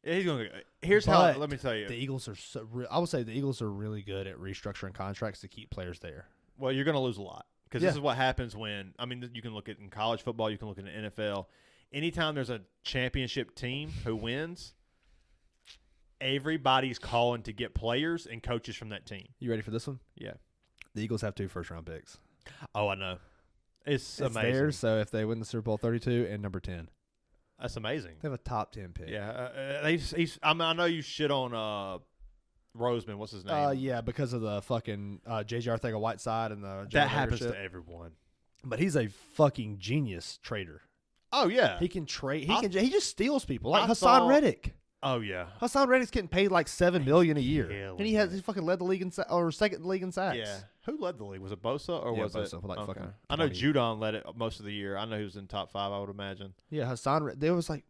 Yeah, he's going to. Let me tell you. The Eagles are I would say the Eagles are really good at restructuring contracts to keep players there. Well, you're going to lose a lot because this is what happens when, you can look at in college football, you can look at the NFL. Anytime there's a championship team who wins, everybody's calling to get players and coaches from that team. You ready for this one? Yeah. The Eagles have 2 first-round picks. Oh, I know. It's amazing. Theirs, so if they win the Super Bowl, 32 and number 10. That's amazing. They have a top 10 pick. Yeah. I know you shit on Roseman. What's his name? Yeah, because of the fucking J.J. Arcega-Whiteside and the that happens to everyone. But he's a fucking genius trader. Oh, yeah. He can trade. He just steals people. Like Hassan Reddick. Oh, yeah. Hassan Reddick's getting paid $7 million a year. And he fucking led the league or second in the league in sacks. Yeah. Who led the league? Was it Bosa or was Bosa, it? Okay. I know Judon led it most of the year. I know he was in top 5, I would imagine. Yeah,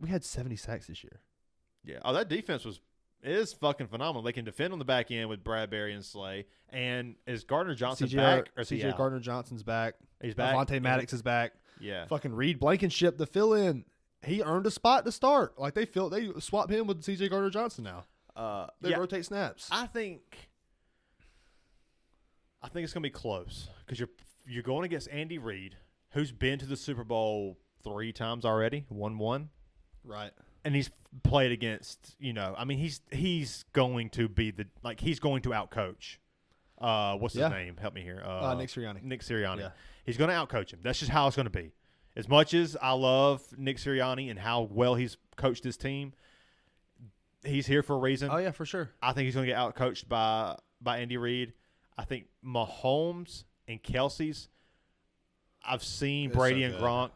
we had 70 sacks this year. Yeah. Oh, that defense is fucking phenomenal. They can defend on the back end with Bradbury and Slay. And is Gardner Johnson back? Or CJ Gardner Johnson's back. He's back. Avonte Maddox is back. Yeah. Fucking Reed Blankenship, the fill-in. He earned a spot to start. They swap him with CJ Gardner Johnson now. They rotate snaps. I think I think it's going to be close because you're going against Andy Reid, who's been to the Super Bowl 3 times already, won 1. Right. And he's played against, I mean, he's going to be he's going to outcoach. What's his name? Help me here. Nick Sirianni. Nick Sirianni. Yeah. He's going to outcoach him. That's just how it's going to be. As much as I love Nick Sirianni and how well he's coached his team, he's here for a reason. Oh, yeah, for sure. I think he's going to get outcoached by Andy Reid. I think Mahomes and Kelsey's, I've seen Brady and Gronk.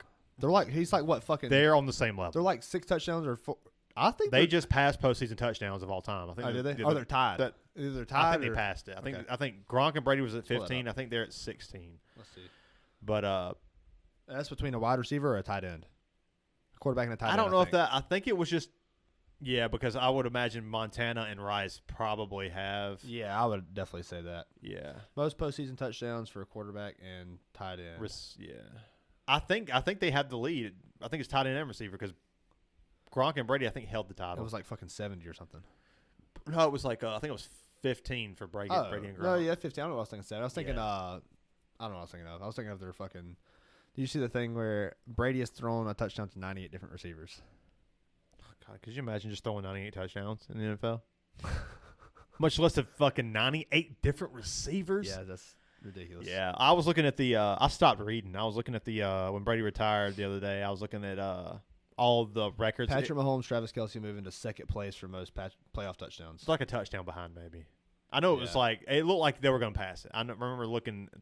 He's like what fucking. They're on the same level. They're like 6 touchdowns or 4. I think they just passed postseason touchdowns of all time. I think. Oh, did they? They're tied. Either they're tied. I think they passed it. I think Gronk and Brady was at 15. I think they're at 16. Let's see. But that's between a wide receiver or a tight end. A quarterback and a tight end. I don't know if that. I think it was just. Yeah, because I would imagine Montana and Rice probably have. Yeah, I would definitely say that. Yeah. Most postseason touchdowns for a quarterback and tight end. Yeah. I think they have the lead. I think it's tight end and receiver because Gronk and Brady, I think, held the title. It was like fucking 70 or something. No, it was like I think it was 15 for Brady and Gronk. No, yeah, 15. I don't know what I was thinking. I was thinking I don't know what I was thinking of. I was thinking of their fucking. Did you see the thing where Brady has thrown a touchdown to 98 different receivers? God, could you imagine just throwing 98 touchdowns in the NFL? Much less of fucking 98 different receivers. Yeah, that's ridiculous. Yeah, I was looking at the. I stopped reading. I was looking at the when Brady retired the other day. I was looking at all the records. Patrick Mahomes, Travis Kelce moving to second place for most playoff touchdowns. It's like a touchdown behind, maybe. I know it was like it looked like they were going to pass it. I remember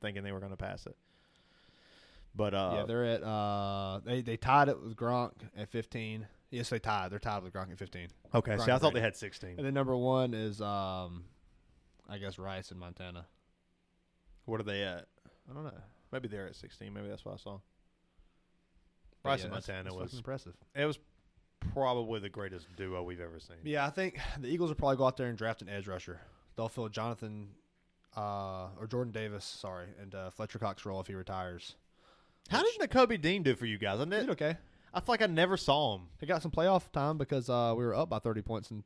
thinking they were going to pass it. But they're at they tied it with Gronk at 15. Yes, they tied. They're tied with Gronk at 15. Okay, Gronk see, I thought they had 16. And then number 1 is I guess Rice in Montana. What are they at? I don't know. Maybe they're at 16. Maybe that's what I saw. Rice in Montana was impressive. It was probably the greatest duo we've ever seen. Yeah, I think the Eagles will probably go out there and draft an edge rusher. They'll fill Jonathan or Jordan Davis, and Fletcher Cox's role if he retires. How did Nakobe Dean do for you guys? He did okay. I feel like I never saw him. He got some playoff time because we were up by 30 points in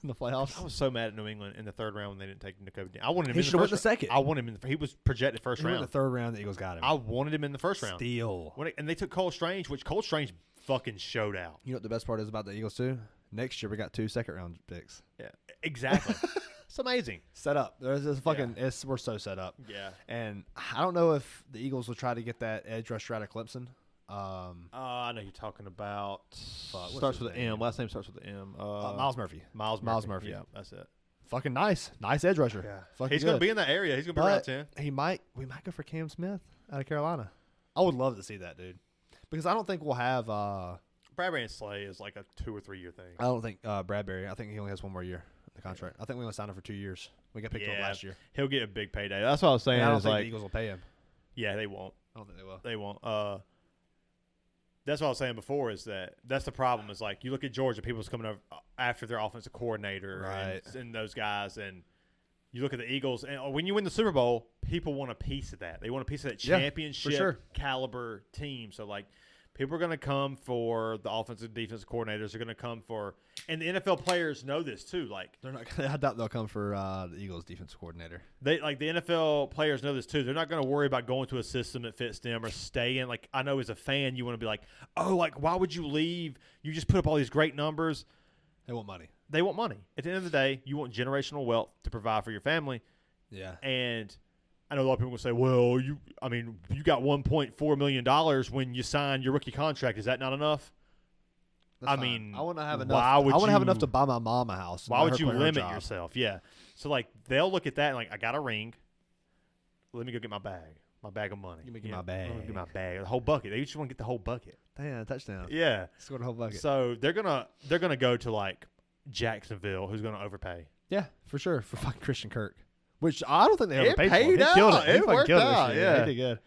the playoffs. I was so mad at New England in the 3rd round when they didn't take Nakobe Dean. I wanted him he in the first. The second. I wanted him in he was projected first round. In the 3rd round, the Eagles got him. I wanted him in the 1st round. Steal. And they took Cole Strange, which Cole Strange fucking showed out. You know what the best part is about the Eagles too? Next year we got 2 second-round picks. Yeah, exactly. It's amazing. Set up. There's this fucking. Yeah. We're so set up. Yeah. And I don't know if the Eagles will try to get that edge rusher out of Clemson. I know you're talking about. Starts with an M. Last name starts with an M. Miles Murphy. Miles Murphy. Yeah, that's it. Fucking nice edge rusher. Yeah. He's going to be in that area. He's going to be around 10. We might go for Cam Smith out of Carolina. I would love to see that, dude. Because I don't think we'll have. Bradbury and Slay is like a 2 or 3 year thing. I don't think Bradbury. I think he only has 1 more year in the contract. I think we only signed him for 2 years. We got picked up last year. He'll get a big payday. That's what I was saying. I don't think the Eagles will pay him. Yeah, they won't. I don't think they will. They won't. That's what I was saying before is that's the problem is like you look at Georgia, people's coming over after their offensive coordinator and those guys, and you look at the Eagles, and when you win the Super Bowl, people want a piece of that. They want a piece of that championship caliber team. So like people are going to come for the offensive and defensive coordinators. They're going to come for, and the NFL players know this too. Like they're not. I doubt they'll come for the Eagles defensive coordinator. They like the NFL players know this too. They're not going to worry about going to a system that fits them or staying. Like I know as a fan, you want to be like, oh, like why would you leave? You just put up all these great numbers. They want money. They want money. At the end of the day, you want generational wealth to provide for your family. Yeah. And I know a lot of people will say, well, you got $1.4 million when you signed your rookie contract. Is that not enough? That's fine. I want to have enough. I want to have enough to buy my mom a house. Why would you limit yourself? Yeah. So like they'll look at that and like, I got a ring. Let me go get my bag. My bag of money. Give me my bag. Get my bag. The whole bucket. They just want to get the whole bucket. Damn, touchdown. Yeah. Scored a whole bucket. So they're gonna go to like Jacksonville, who's gonna overpay. Yeah, for sure. For fucking Christian Kirk. Which I don't think they ever paid for. He killed it. It worked out. Yeah. He did good.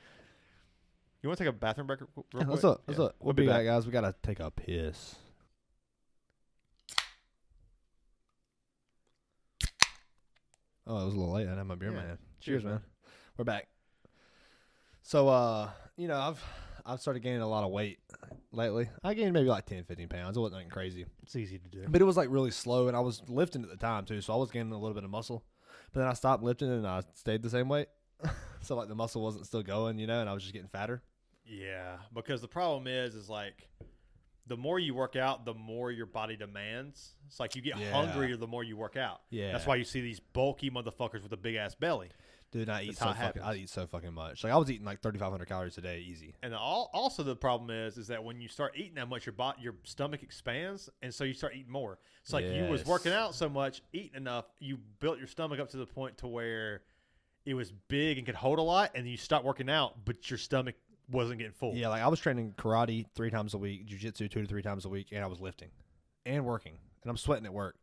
You want to take a bathroom break real quick? What's up? We'll be back, guys. We got to take a piss. Oh, it was a little late. I didn't have my beer, man. Cheers, man. We're back. So, I've started gaining a lot of weight lately. I gained maybe like 10, 15 pounds. It wasn't nothing crazy. It's easy to do. But it was like really slow, and I was lifting at the time, too, so I was gaining a little bit of muscle. But then I stopped lifting, and I stayed the same weight. So like the muscle wasn't still going, and I was just getting fatter. Yeah, because the problem is like the more you work out, the more your body demands. It's like you get hungrier the more you work out. Yeah. That's why you see these bulky motherfuckers with a big ass belly. Dude, I eat so fucking much. Like I was eating like 3,500 calories a day, easy. And also the problem is that when you start eating that much, your stomach expands, and so you start eating more. It's like you was working out so much, eating enough, you built your stomach up to the point to where it was big and could hold a lot, and then you stopped working out, but your stomach wasn't getting full. Yeah, like I was training karate 3 times a week, jiu-jitsu 2 to 3 times a week, and I was lifting and working, and I'm sweating at work.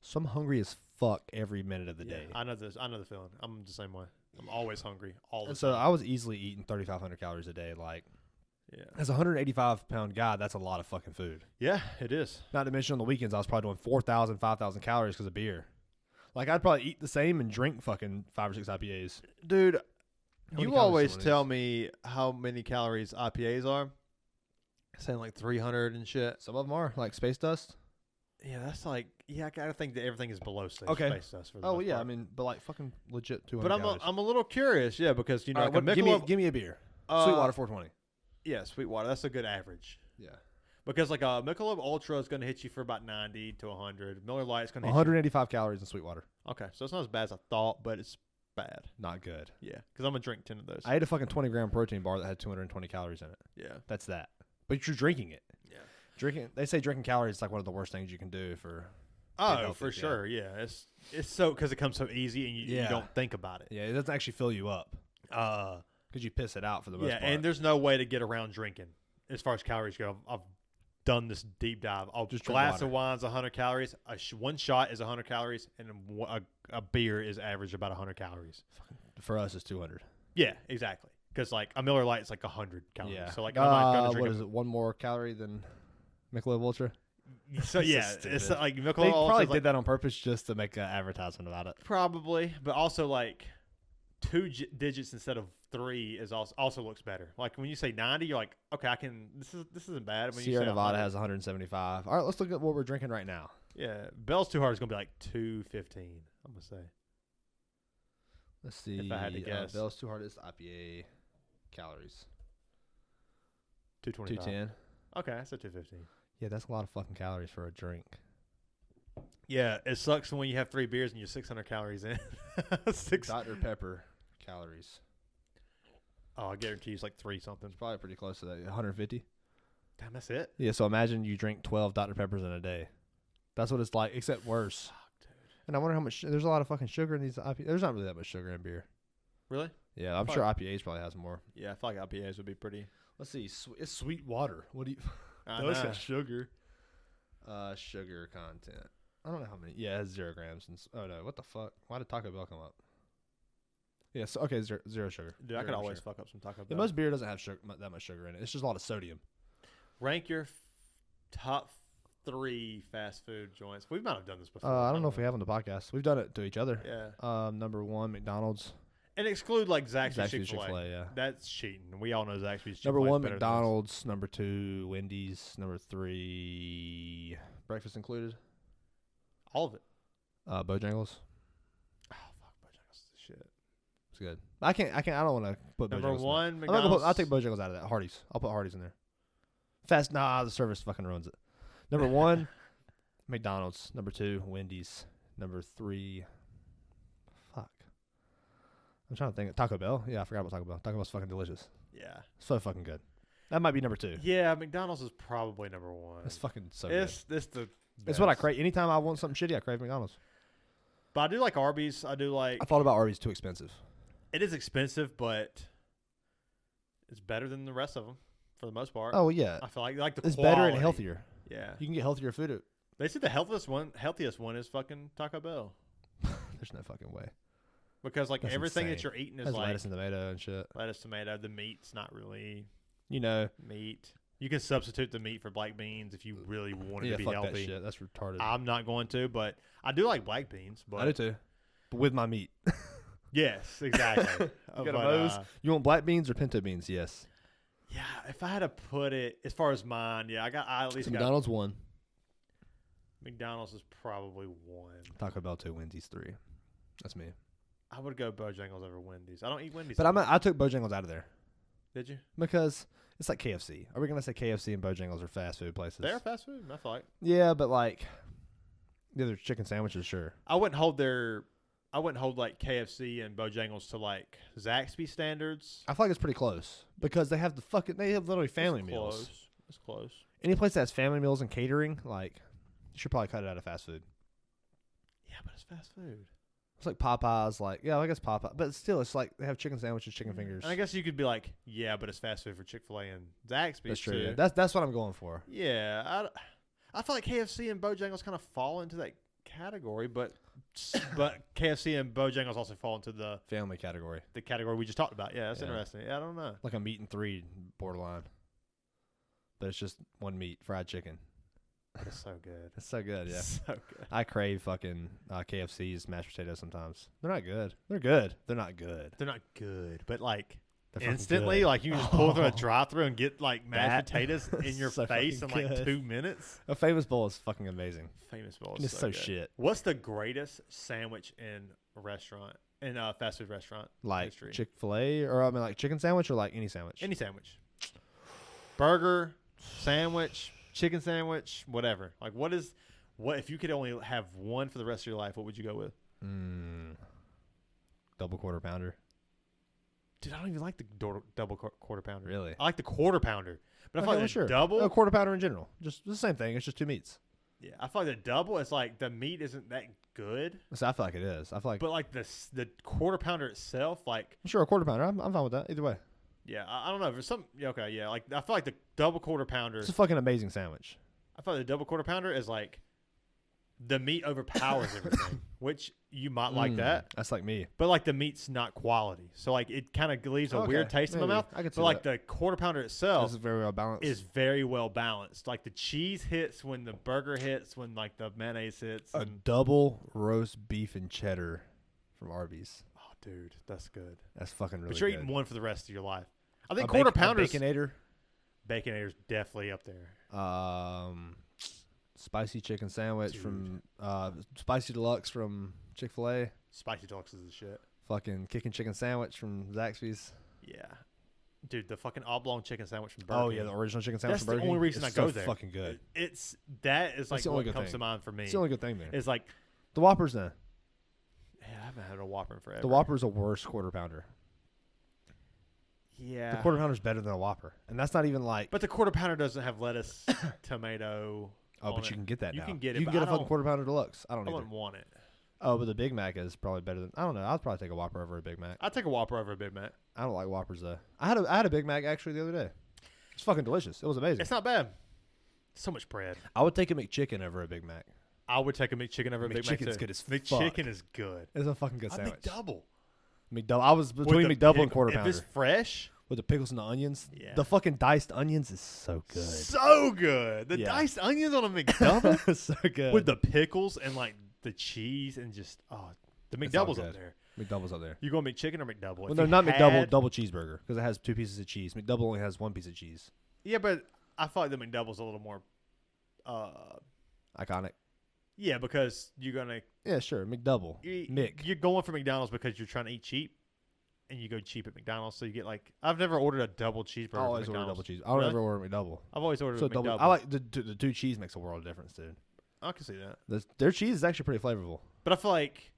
So I'm hungry as fuck every minute of the day. I know this. I know the feeling. I'm the same way. I'm always hungry all the time. So I was easily eating 3,500 calories a day. Like, as a 185-pound guy, that's a lot of fucking food. Yeah, it is. Not to mention on the weekends, I was probably doing 4,000, 5,000 calories because of beer. Like, I'd probably eat the same and drink fucking 5 or 6 IPAs. Dude, you always tell me how many calories IPAs are. Saying like 300 and shit. Some of them are, like Space Dust. Yeah, that's like, I gotta think that everything is below Space Dust for the most yeah, part. I mean, but like fucking legit 200 But I'm a little curious, because, like a Michelob, give me a beer. Sweetwater 420. Yeah, Sweetwater. That's a good average. Yeah. Because like a Michelob Ultra is going to hit you for about 90 to 100. Miller Lite is going to hit 185 calories in Sweetwater. Okay, so it's not as bad as I thought, but it's bad. Not good. Yeah, because I'm going to drink 10 of those. I ate a fucking 20-gram protein bar that had 220 calories in it. Yeah. That's that. But you're drinking it. Yeah. They say drinking calories is like one of the worst things you can do for... Oh, for sure, yeah. It's so, because it comes so easy and you don't think about it. Yeah, it doesn't actually fill you up. Because you piss it out for the most part. Yeah, and there's no way to get around drinking as far as calories go. I've done this deep dive. A glass of wine's 100 calories. One shot is 100 calories, and a beer is average about 100 calories. For us, it's 200. Yeah, exactly. Because like a Miller Lite is like 100 calories. Yeah. So like I'm not gonna drink. What is it? 1 more calorie than Michelob Ultra? So yeah, it's like Michelob They Ultra probably did that on purpose just to make an advertisement about it. Probably, but also like 2 digits instead of 3 is also looks better. Like when you say 90, you're like, okay, I can. This isn't bad. When Sierra Nevada has 175. All right, let's look at what we're drinking right now. Yeah, Bell's Too Hard is gonna be like 215. I'm gonna say. Let's see. If I had to guess, Bell's Too Hard is IPA calories. 225. 210. Okay, I said 215. Yeah, that's a lot of fucking calories for a drink. Yeah, it sucks when you have 3 beers and you're 600 calories in. Dr. Pepper calories. Oh, I guarantee it's like 3 something. It's probably pretty close to that. 150. Damn, that's it? Yeah, so imagine you drink 12 Dr. Peppers in a day. That's what it's like, except worse. Fuck, dude. And I wonder how much... There's a lot of fucking sugar in these IPAs. There's not really that much sugar in beer. Really? Yeah, I'm sure IPAs probably has more. Yeah, I feel like IPAs would be pretty... Let's see. It's sweet water. What do you... Those got sugar. Sugar content. I don't know how many. Yeah, it has 0 grams. Oh, no. What the fuck? Why did Taco Bell come up? Yeah, so, okay, zero sugar. Dude, I could always fuck up some Taco Bell. Yeah, most beer doesn't have that much sugar in it. It's just a lot of sodium. Rank your top 3 fast food joints. We might have done this before. I don't know if we have on the podcast. We've done it to each other. Yeah. Number 1, McDonald's. And exclude like Zaxby's Chick-fil-A, yeah. That's cheating. We all know Zaxby's Chick-fil-A. Number 1, McDonald's. Number 2, Wendy's. Number 3, breakfast included. All of it. Bojangles. Oh fuck, Bojangles is the shit. It's good. I don't want to put Number Bojangles 1, in there. McDonald's. I'll take Bojangles out of that. Hardee's. I'll put Hardee's in there. The service fucking ruins it. Number 1, McDonald's. Number 2, Wendy's. Number 3, fuck. I'm trying to think. Taco Bell. Yeah, I forgot about Taco Bell. Taco Bell's fucking delicious. Yeah. So fucking good. That might be number 2. Yeah, McDonald's is probably number 1. It's fucking so good. It's what I crave. Anytime I want something shitty, I crave McDonald's. But I do like Arby's. I thought about Arby's. Too expensive. It is expensive, but it's better than the rest of them for the most part. Oh yeah. I feel like it's better and healthier. Yeah. You can get healthier food. They say the healthiest one is fucking Taco Bell. There's no fucking way. Because like That's everything insane. that you're eating is That's like lettuce and tomato and shit. Lettuce, tomato. The meat's not really meat. You can substitute the meat for black beans if you really want it to be healthy. That shit. That's retarded. I'm not going to, but I do like black beans. But I do too. But with my meat. Yes, exactly. You want black beans or pinto beans? Yes. Yeah, if I had to put it as far as mine, I at least got McDonald's 1. McDonald's is probably 1. Taco Bell 2. Wendy's 3. That's me. I would go Bojangles over Wendy's. I don't eat Wendy's. But I took Bojangles out of there. Did you? Because it's like KFC. Are we going to say KFC and Bojangles are fast food places? They're fast food, I feel like. Yeah, but like the other chicken sandwiches, sure. I wouldn't hold like KFC and Bojangles to like Zaxby's standards. I feel like it's pretty close because they have literally family meals. It's close. Any place that has family meals and catering, like, you should probably cut it out of fast food. Yeah, but it's fast food. It's like Popeyes, like, yeah, I guess Popeye. But still, it's like they have chicken sandwiches, chicken fingers. And I guess you could be like, yeah, but it's fast food for Chick-fil-A and Zaxby's. That's true. Too. Yeah. That's what I'm going for. Yeah. I feel like KFC and Bojangles kind of fall into that category, but KFC and Bojangles also fall into the family category. The category we just talked about. Yeah, that's interesting. Yeah, I don't know. Like a meat and 3 borderline. But it's just one meat, fried chicken. It's so good. It's so good, yeah. So good. I crave fucking KFC's mashed potatoes sometimes. They're not good. They're good. They're not good. They're not good, but like instantly, like you can just pull through a drive-thru and get like mashed potatoes in your face in like 2 minutes. A Famous Bowl is fucking amazing. Famous Bowl is it's so shit. What's the greatest sandwich in a restaurant, in a fast food restaurant like history? Chick-fil-A, or I mean like chicken sandwich, or like any sandwich? Any sandwich. Burger, sandwich, chicken sandwich, whatever. Like what if you could only have one for the rest of your life, what would you go with? Double quarter pounder. Dude, I don't even like the double quarter pounder. Really? I like the quarter pounder. But I feel like the double... A quarter pounder in general. Just the same thing. It's just 2 meats. Yeah, I feel like the double is like the meat isn't that good. So I feel like it is. I feel like... But like the quarter pounder itself, like... Sure, a quarter pounder. I'm fine with that. Either way. Yeah, I don't know. For some... Okay, yeah. Like I feel like the double quarter pounder... It's a fucking amazing sandwich. I feel like the double quarter pounder is like... The meat overpowers everything, which you might like that. That's like me. But like the meat's not quality. So like it kind of leaves a weird taste in my mouth. I could see but like that. the quarter pounder itself is very well balanced. Like the cheese hits when the burger hits, when like the mayonnaise hits. A double roast beef and cheddar from Arby's. Oh, dude, that's good. That's fucking really good. But you're eating one for the rest of your life. I think quarter pounders. Baconator's definitely up there. Spicy chicken sandwich from Spicy Deluxe from Chick-fil-A. Spicy Deluxe is the shit. Fucking kicking chicken sandwich from Zaxby's. Yeah. Dude, the fucking oblong chicken sandwich from Burger King. Oh, yeah, the original chiction sandwich from Burger That's King. the only reason I go there. It's fucking good. That is like what comes to mind for me. It's the only good thing there. It's like... The Whopper's there. Yeah, I haven't had a Whopper in forever. The Whopper's a worse quarter pounder. Yeah. The quarter pounder's better than a Whopper. And that's not even like... But the quarter pounder doesn't have lettuce, tomato... Oh, but you can get that now. You can get it. You can get a fucking quarter pounder deluxe. I wouldn't want it. Oh, but the Big Mac is probably better than... I don't know. I'd probably take a Whopper over a Big Mac. I'd take a Whopper over a Big Mac. I don't like Whoppers, though. I had a Big Mac, actually, the other day. It's fucking delicious. It was amazing. It's not bad. So much bread. I would take a McChicken over a Big Mac. I would take a McChicken over a Big Mac, too. McChicken's good as fuck. McChicken is good. It's a fucking good sandwich. McDouble. I was between McDouble and quarter pounder. If it's fresh... With the pickles and the onions. Yeah. The fucking diced onions is so good. So good. The diced onions on a McDouble. So good. With the pickles and like the cheese and just, the McDouble's up there. McDouble's up there. You going McChicken or McDouble? Well, they're not McDouble, double cheeseburger because it has 2 pieces of cheese. McDouble only has 1 piece of cheese. Yeah, but I feel like the McDouble's a little more iconic. Yeah, because you're going to. Yeah, sure. McDouble. You're going for McDonald's because you're trying to eat cheap. And you go cheap at McDonald's, so you get like... I've never ordered a double cheeseburger. I always order double cheese. I don't ever order McDouble. I've always ordered a McDouble. I like the 2 cheese makes a world of difference, dude. I can see that. Their cheese is actually pretty flavorful. But I feel like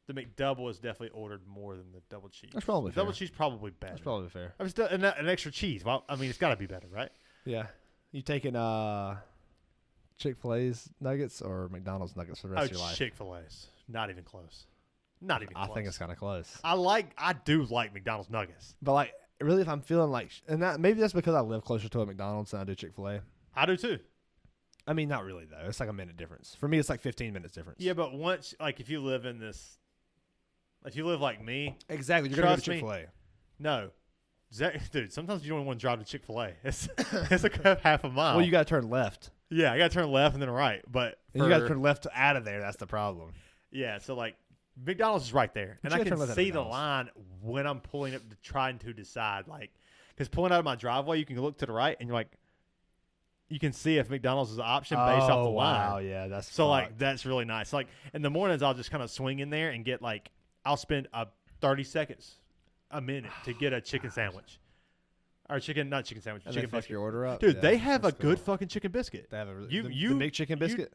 the McDouble is definitely ordered more than the double cheese. That's probably fair. Double cheese probably better. That's probably fair. I mean, an extra cheese. Well, I mean, it's got to be better, right? Yeah. You taking Chick-fil-A's nuggets or McDonald's nuggets for the rest of your life? Chick-fil-A's. Not even close. Not even close. I think it's kind of close. I do like McDonald's nuggets. But like, really, if I'm feeling like, maybe that's because I live closer to a McDonald's than I do Chick-fil-A. I do too. I mean, not really though. It's like a minute difference. For me, it's like 15 minutes difference. Yeah, but once, like, if you live like me, exactly, you're gonna go to Chick-fil-A. No, dude. Sometimes you don't want to drive to Chick-fil-A. It's like half a mile. Well, you gotta turn left. Yeah, I gotta turn left and then right. But you gotta turn left out of there. That's the problem. Yeah, so like. McDonald's is right there, and I can see the line when I'm pulling up, trying to decide. Like, because pulling out of my driveway, you can look to the right, and you're like, you can see if McDonald's is an option based off the line. Wow, yeah, that's so fucked. Like that's really nice. Like in the mornings, I'll just kind of swing in there and get like, I'll spend a 30 seconds, a minute to get a chicken sandwich. Or not chicken sandwich, and chicken biscuit. Your order up. Dude, they have a good fucking chicken biscuit. They have the McChicken biscuit?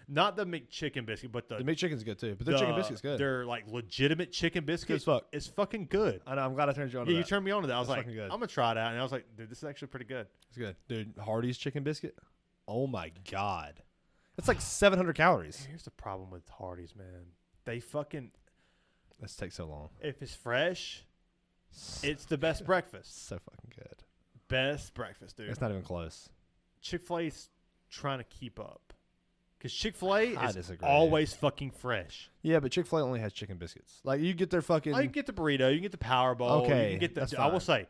Not the McChicken biscuit, but the McChicken's good too. But their chicken biscuit's good. They're like legitimate chicken biscuit. It's good as fuck. It's fucking good. I know. I'm glad I turned you on to that. Yeah, you turned me on to that. I was like, good. I'm going to try it out. And I was like, dude, this is actually pretty good. It's good. Dude, Hardee's chicken biscuit. Oh my God. It's like 700 calories. Here's the problem with Hardee's, man. They fucking. This takes so long. If it's fresh, it's the best breakfast. So fucking good. Best breakfast, dude. It's not even close. Chick-fil-A's trying to keep up. Because Chick-fil-A is always fucking fresh. Yeah, but Chick-fil-A only has chicken biscuits. Like, you get their fucking... Oh, you can get the burrito. You can get the Powerball. Okay, you can get the, I will say,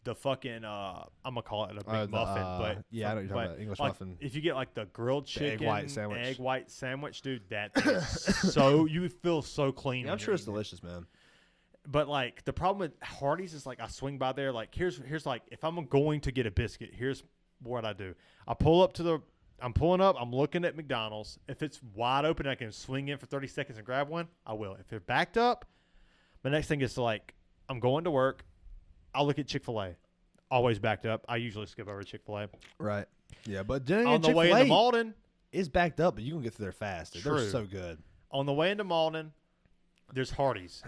the fucking... I'm going to call it a big muffin. But yeah, I know what you're talking about. English muffin. If you get, like, the grilled chicken... egg white sandwich. Dude, that is so... You feel so clean. Yeah, I'm sure it's delicious, man. But, like, the problem with Hardee's is, like, I swing by there. Like, here's like, if I'm going to get a biscuit, here's what I do. I'm pulling up. I'm looking at McDonald's. If it's wide open, I can swing in for 30 seconds and grab one. I will. If they're backed up, the next thing is like, I'm going to work. I'll look at Chick-fil-A. Always backed up. I usually skip over Chick-fil-A. Right. Yeah, but on the way into Malden, it's backed up, but you can get through there fast. Dude. They're so good. On the way into Malden, there's Hardee's.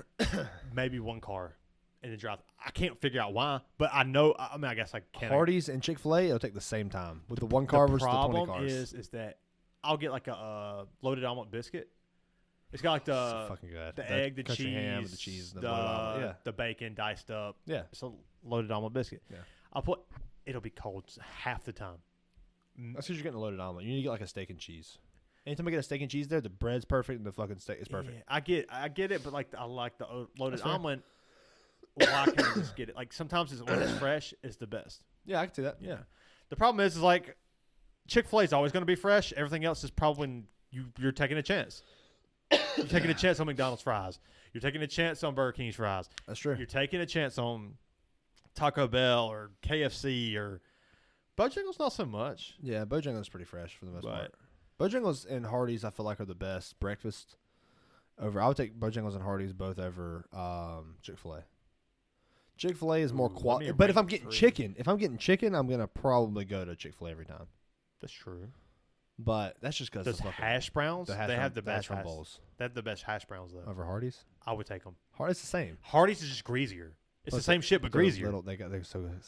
Maybe one car in the drive. I can't figure out why, but I know. I mean, I guess I can. Hardee's and Chick-fil-A, it'll take the same time with the one car versus the 20 cars. The problem is that I'll get like a loaded omelet biscuit. It's got like the egg, the cheese, ham, the cheese, the bacon diced up. Yeah, it's a loaded omelet biscuit. Yeah, it'll be cold half the time. That's because you're getting a loaded omelet. You need to get like a steak and cheese. Anytime I get a steak and cheese there, the bread's perfect and the fucking steak is perfect. Yeah, I get it, but like I like the loaded omelet. Why can't I just get it? Like sometimes when it's fresh, it's the best. Yeah, I can see that. Yeah. The problem is like Chick-fil-A is always going to be fresh. Everything else is probably you're taking a chance. You're taking a chance on McDonald's fries. You're taking a chance on Burger King's fries. That's true. You're taking a chance on Taco Bell or KFC or Bojangles. Not so much. Yeah, Bojangles pretty fresh for the most part. Bojangles and Hardee's, I feel like, are the best breakfast. I would take Bojangles and Hardee's both over Chick-fil-A. Chick-fil-A is more quality. But if I'm getting chicken, I'm going to probably go to Chick-fil-A every time. That's true. But that's just because those hash browns, they have the best hash bowls. They have the best hash browns, though. Over Hardee's? I would take them. Hardee's the same. Hardee's is just greasier. It's the same shit, but greasier. They're so good.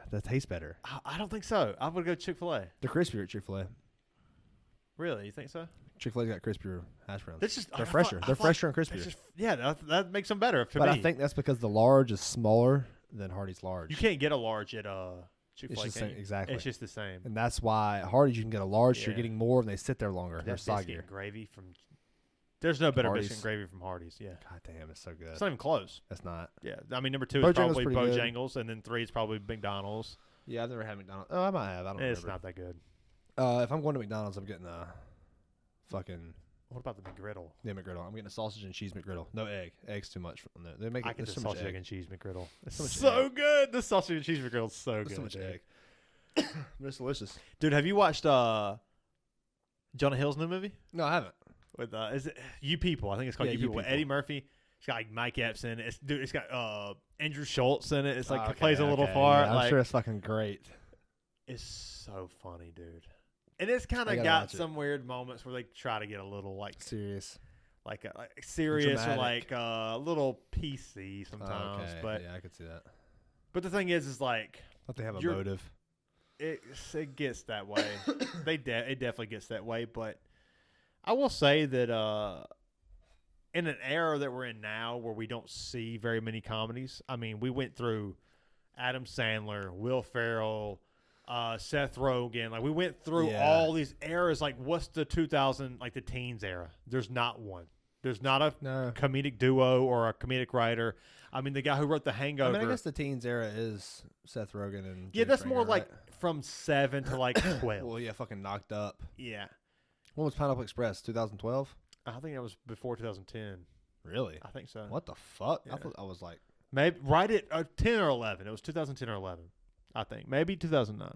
That tastes better. I don't think so. I would go Chick-fil-A. They're crispier at Chick-fil-A. Really? You think so? Chick-fil-A's got crispier hash browns. They're fresher. They're fresher and crispier. That makes them better to me. But I think that's because the large is smaller than Hardee's large. You can't get a large at Chick-fil-A. It's just exactly. It's just the same. And that's why Hardee's you can get a large. You're getting more, and they sit there longer. They're soggier. Gravy from. There's no better biscuit and gravy from Hardee's. Yeah. God damn, it's so good. It's not even close. It's not. Yeah, I mean number 2 is probably Bojangles, and then 3 is probably McDonald's. Yeah, I've never had McDonald's. Oh, I might have. I don't know. It's not that good. If I'm going to McDonald's, I'm getting a fucking. What about the McGriddle? Yeah, McGriddle. I'm getting a sausage and cheese McGriddle. No egg. Egg's too much. They make I get the so sausage egg and cheese McGriddle. It's so good. The sausage and cheese McGriddle is so good. So much egg. It's delicious. Dude, have you watched Jonah Hill's new movie? No, I haven't. With is it You People? I think it's called You People. With Eddie Murphy. It's got like Mike Epps in it. It's got Andrew Schultz in it. It's like it plays a little part. Yeah, I'm sure it's fucking great. It's so funny, dude. And it's kind of got some weird moments where they try to get a little like serious, like serious or like a little PC sometimes. Okay. But yeah, I could see that. But the thing is like, but they have a motive. It gets that way. It definitely gets that way. But I will say that in an era that we're in now, where we don't see very many comedies. I mean, we went through Adam Sandler, Will Ferrell. Seth Rogen, like we went through all these eras. Like, what's the 2000, like the teens era? There's not one. There's not a comedic duo or a comedic writer. I mean, the guy who wrote The Hangover. I mean, I guess the teens era is Seth Rogen and James that's Ranger, more like right? from 7 to like 12. Well, yeah, fucking Knocked Up. Yeah. When was Pineapple Express? 2012. I think that was before 2010. Really? I think so. What the fuck? Yeah. I thought I was like maybe right at 10 or 11. It was 2010 or 11. I think maybe 2009,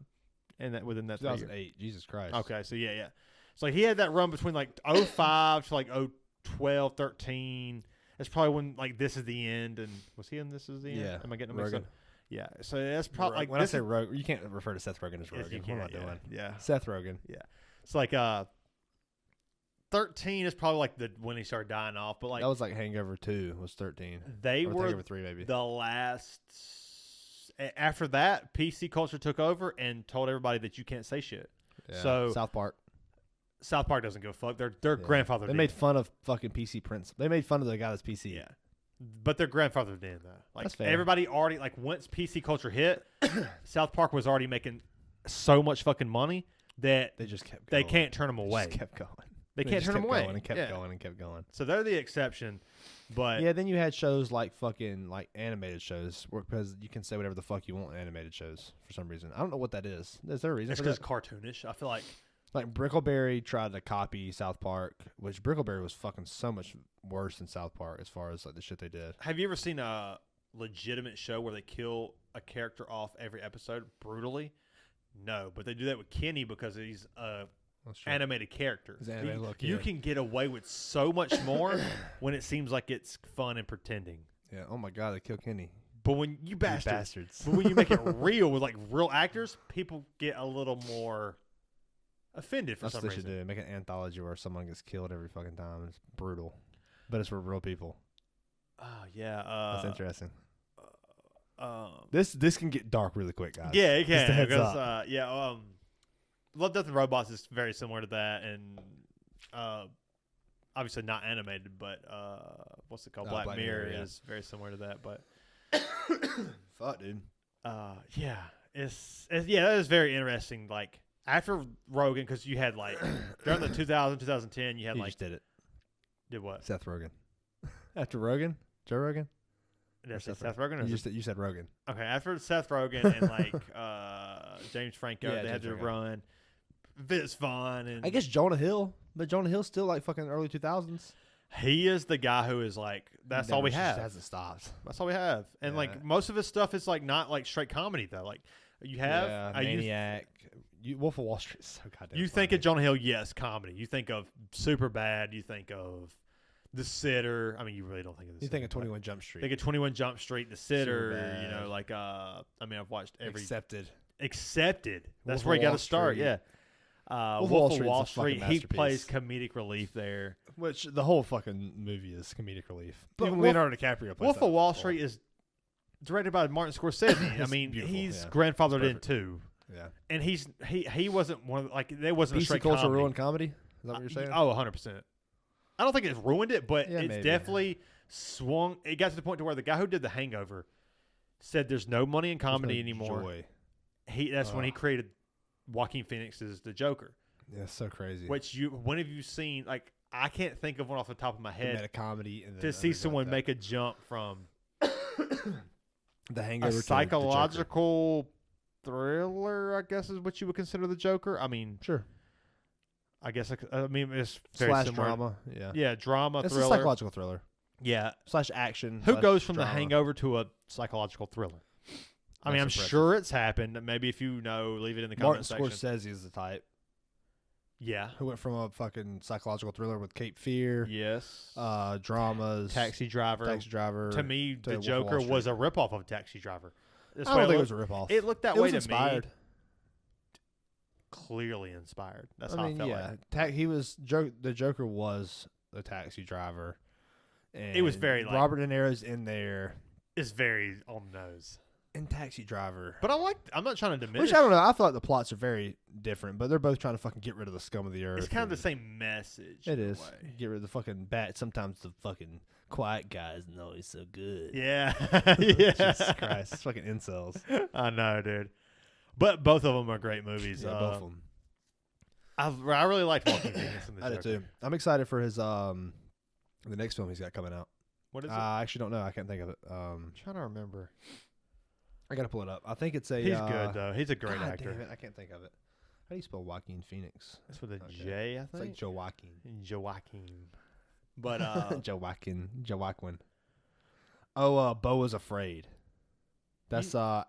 and that within that 2008. Jesus Christ. Okay, so yeah. So like he had that run between like 05 to like 012, 13. That's probably when like This Is the End, and was he in This Is the End? Yeah. Am I getting mixed up? Yeah. So that's probably like when I say Rogan, you can't refer to Seth Rogen as Rogan. What am I doing? Yeah. Seth Rogen. Yeah. It's like 13 is probably like when he started dying off, but like that was like Hangover 2 was 13. They were Hangover 3 maybe. The last. After that, PC culture took over and told everybody that you can't say shit. Yeah. So South Park doesn't give a fuck. Their grandfather. They made fun of fucking PC Prince. They made fun of the guy that's PC. Yeah, but their grandfather did though. Like that's fair. Everybody already like once PC culture hit, South Park was already making so much fucking money that they just kept. They can't turn them away. Just kept going. They can't turn them away. And kept going and kept going. So they're the exception. But yeah, then you had shows like fucking like animated shows, because you can say whatever the fuck you want in animated shows for some reason. I don't know what that is. Is there a reason? It's because it's cartoonish. I feel like Brickleberry tried to copy South Park, which Brickleberry was fucking so much worse than South Park as far as like the shit they did. Have you ever seen a legitimate show where they kill a character off every episode brutally? No, but they do that with Kenny because he's animated character. You can get away with so much more when it seems like it's fun and pretending. Yeah. Oh my God, they killed Kenny. But when you bastards. But when you make it real with like real actors, people get a little more offended for some reason. That's what they should do. Make an anthology where someone gets killed every fucking time. It's brutal, but it's for real people. Oh yeah, that's interesting. This can get dark really quick, guys. Yeah, it can. Because Love, Death, and Robots is very similar to that, and obviously not animated, but what's it called? Black Mirror is very similar to that. But fuck, dude. Yeah, it's that is very interesting. Like after Rogan, because you had like during the 2010, you had just did it. Did what? Seth Rogen. After Rogan, Joe Rogan. Did I say Seth Rogen? You said Rogan. Okay, after Seth Rogen and like James Franco, they had to run. Vince Vaughn and I guess Jonah Hill, but Jonah Hill's still like fucking early 2000s. He is the guy who is like that's all we have. Hasn't stopped. That's all we have, and like most of his stuff is like not like straight comedy though. Like you have Maniac, Wolf of Wall Street. So goddamn. You think of Jonah Hill, yes, comedy. You think of Superbad. You think of The Sitter. I mean, you really don't think of the. You think of 21 Jump Street. Think of 21 Jump Street, The Sitter. Superbad. You know, like I mean, I've watched every Accepted. That's where you got to start. Yeah. Wolf of Wall Street. He plays comedic relief there, which the whole fucking movie is comedic relief. But even Leonardo DiCaprio plays Wolf of Wall Street is directed by Martin Scorsese. I mean, he's grandfathered in too. Yeah, and he wasn't one of like there wasn't PC a straight culture comedy. ruined comedy. Is that what you're saying? Oh, 100%. I don't think it's ruined it, but it's maybe. definitely swung. It got to the point to where the guy who did The Hangover said there's no money in comedy anymore. Joy. That's when he created Joaquin Phoenix's The Joker. Yeah, so crazy. Which when have you seen? Like, I can't think of one off the top of my head. Meta comedy and to see someone make a jump from The Hangover a psychological thriller, I guess is what you would consider The Joker. I mean, sure. I guess I mean it's very / similar. Drama. Yeah, drama. It's thriller. a psychological thriller. Yeah. / action. Who goes from drama. The Hangover to a psychological thriller? I mean, I'm sure it's happened. Maybe if you know, leave it in the comment section. Martin Scorsese is the type. Yeah. Who went from a fucking psychological thriller with Cape Fear. Yes. Dramas. Taxi Driver. To me, The Joker was a ripoff of Taxi Driver. I don't think it was a ripoff. It looked that way to inspired. Me. Clearly inspired. That's how I felt like. The Joker was the Taxi Driver. And it was very like Robert De Niro's in there. It's very on the nose. And Taxi Driver. But I'm not trying to diminish. Which I don't know. I feel like the plots are very different, but they're both trying to fucking get rid of the scum of the earth. It's kind of the same message. It is. Get rid of the fucking bat. Sometimes the fucking quiet guys know he's so good. Yeah. Jesus Christ. It's fucking incels. I know, dude. But both of them are great movies. Yeah, both of them. I really liked Joaquin Phoenix in this. I did too. I'm excited for his the next film he's got coming out. What is it? I actually don't know. I can't think of it. I'm trying to remember. I gotta pull it up. I think it's a. He's good though. He's a great actor. Damn it, I can't think of it. How do you spell Joaquin Phoenix? It's with a J, I think. It's like Joaquin. Joaquin. But Joaquin. Oh, Beau Was Afraid. That's fuck.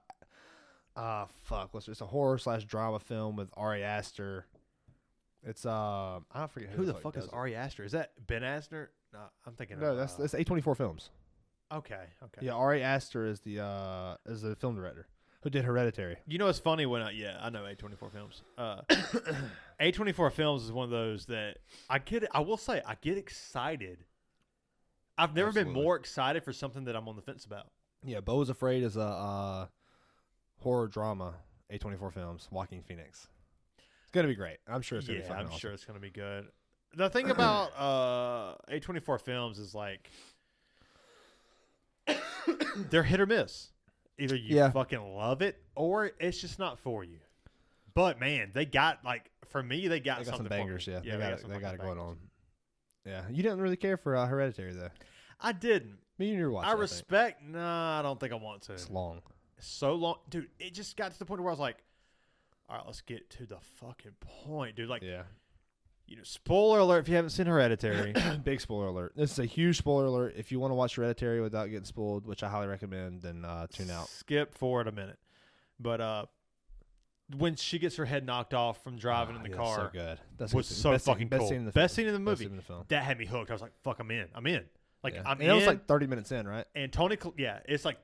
It's a horror / drama film with Ari Aster. It's I forget who the fuck is Ari Aster? Is that Ben Aster? No, I'm thinking. No, that's A24 Films. Okay. Yeah, Ari Aster is the film director who did Hereditary. You know, it's funny when I know A24 Films. A24 Films is one of those that I will say I get excited. I've never been more excited for something that I'm on the fence about. Yeah, Beau is Afraid is a horror drama. A24 Films, Joaquin Phoenix. It's gonna be great. I'm sure it's gonna be fucking awesome. Sure it's gonna be good. The thing about A24 Films is like they're hit or miss. Either you fucking love it or it's just not for you. But man, they got for me, they got something some bangers. Yeah, they got it going on. Yeah, you didn't really care for Hereditary though. I didn't. Me and you were watching. I respect. Nah, I don't think I want to. It's long. So long, dude. It just got to the point where I was like, all right, let's get to the fucking point, dude. Like, yeah. You know, spoiler alert if you haven't seen Hereditary. Big spoiler alert. This is a huge spoiler alert. If you want to watch Hereditary without getting spoiled, which I highly recommend, then tune out. Skip forward a minute. But when she gets her head knocked off from driving in the car, so good. That's was so fucking cool. Best scene in the movie. Best scene in the film. That had me hooked. I was like, fuck, I'm in. Like, yeah. I'm and in. It was like 30 minutes in, right? And it's like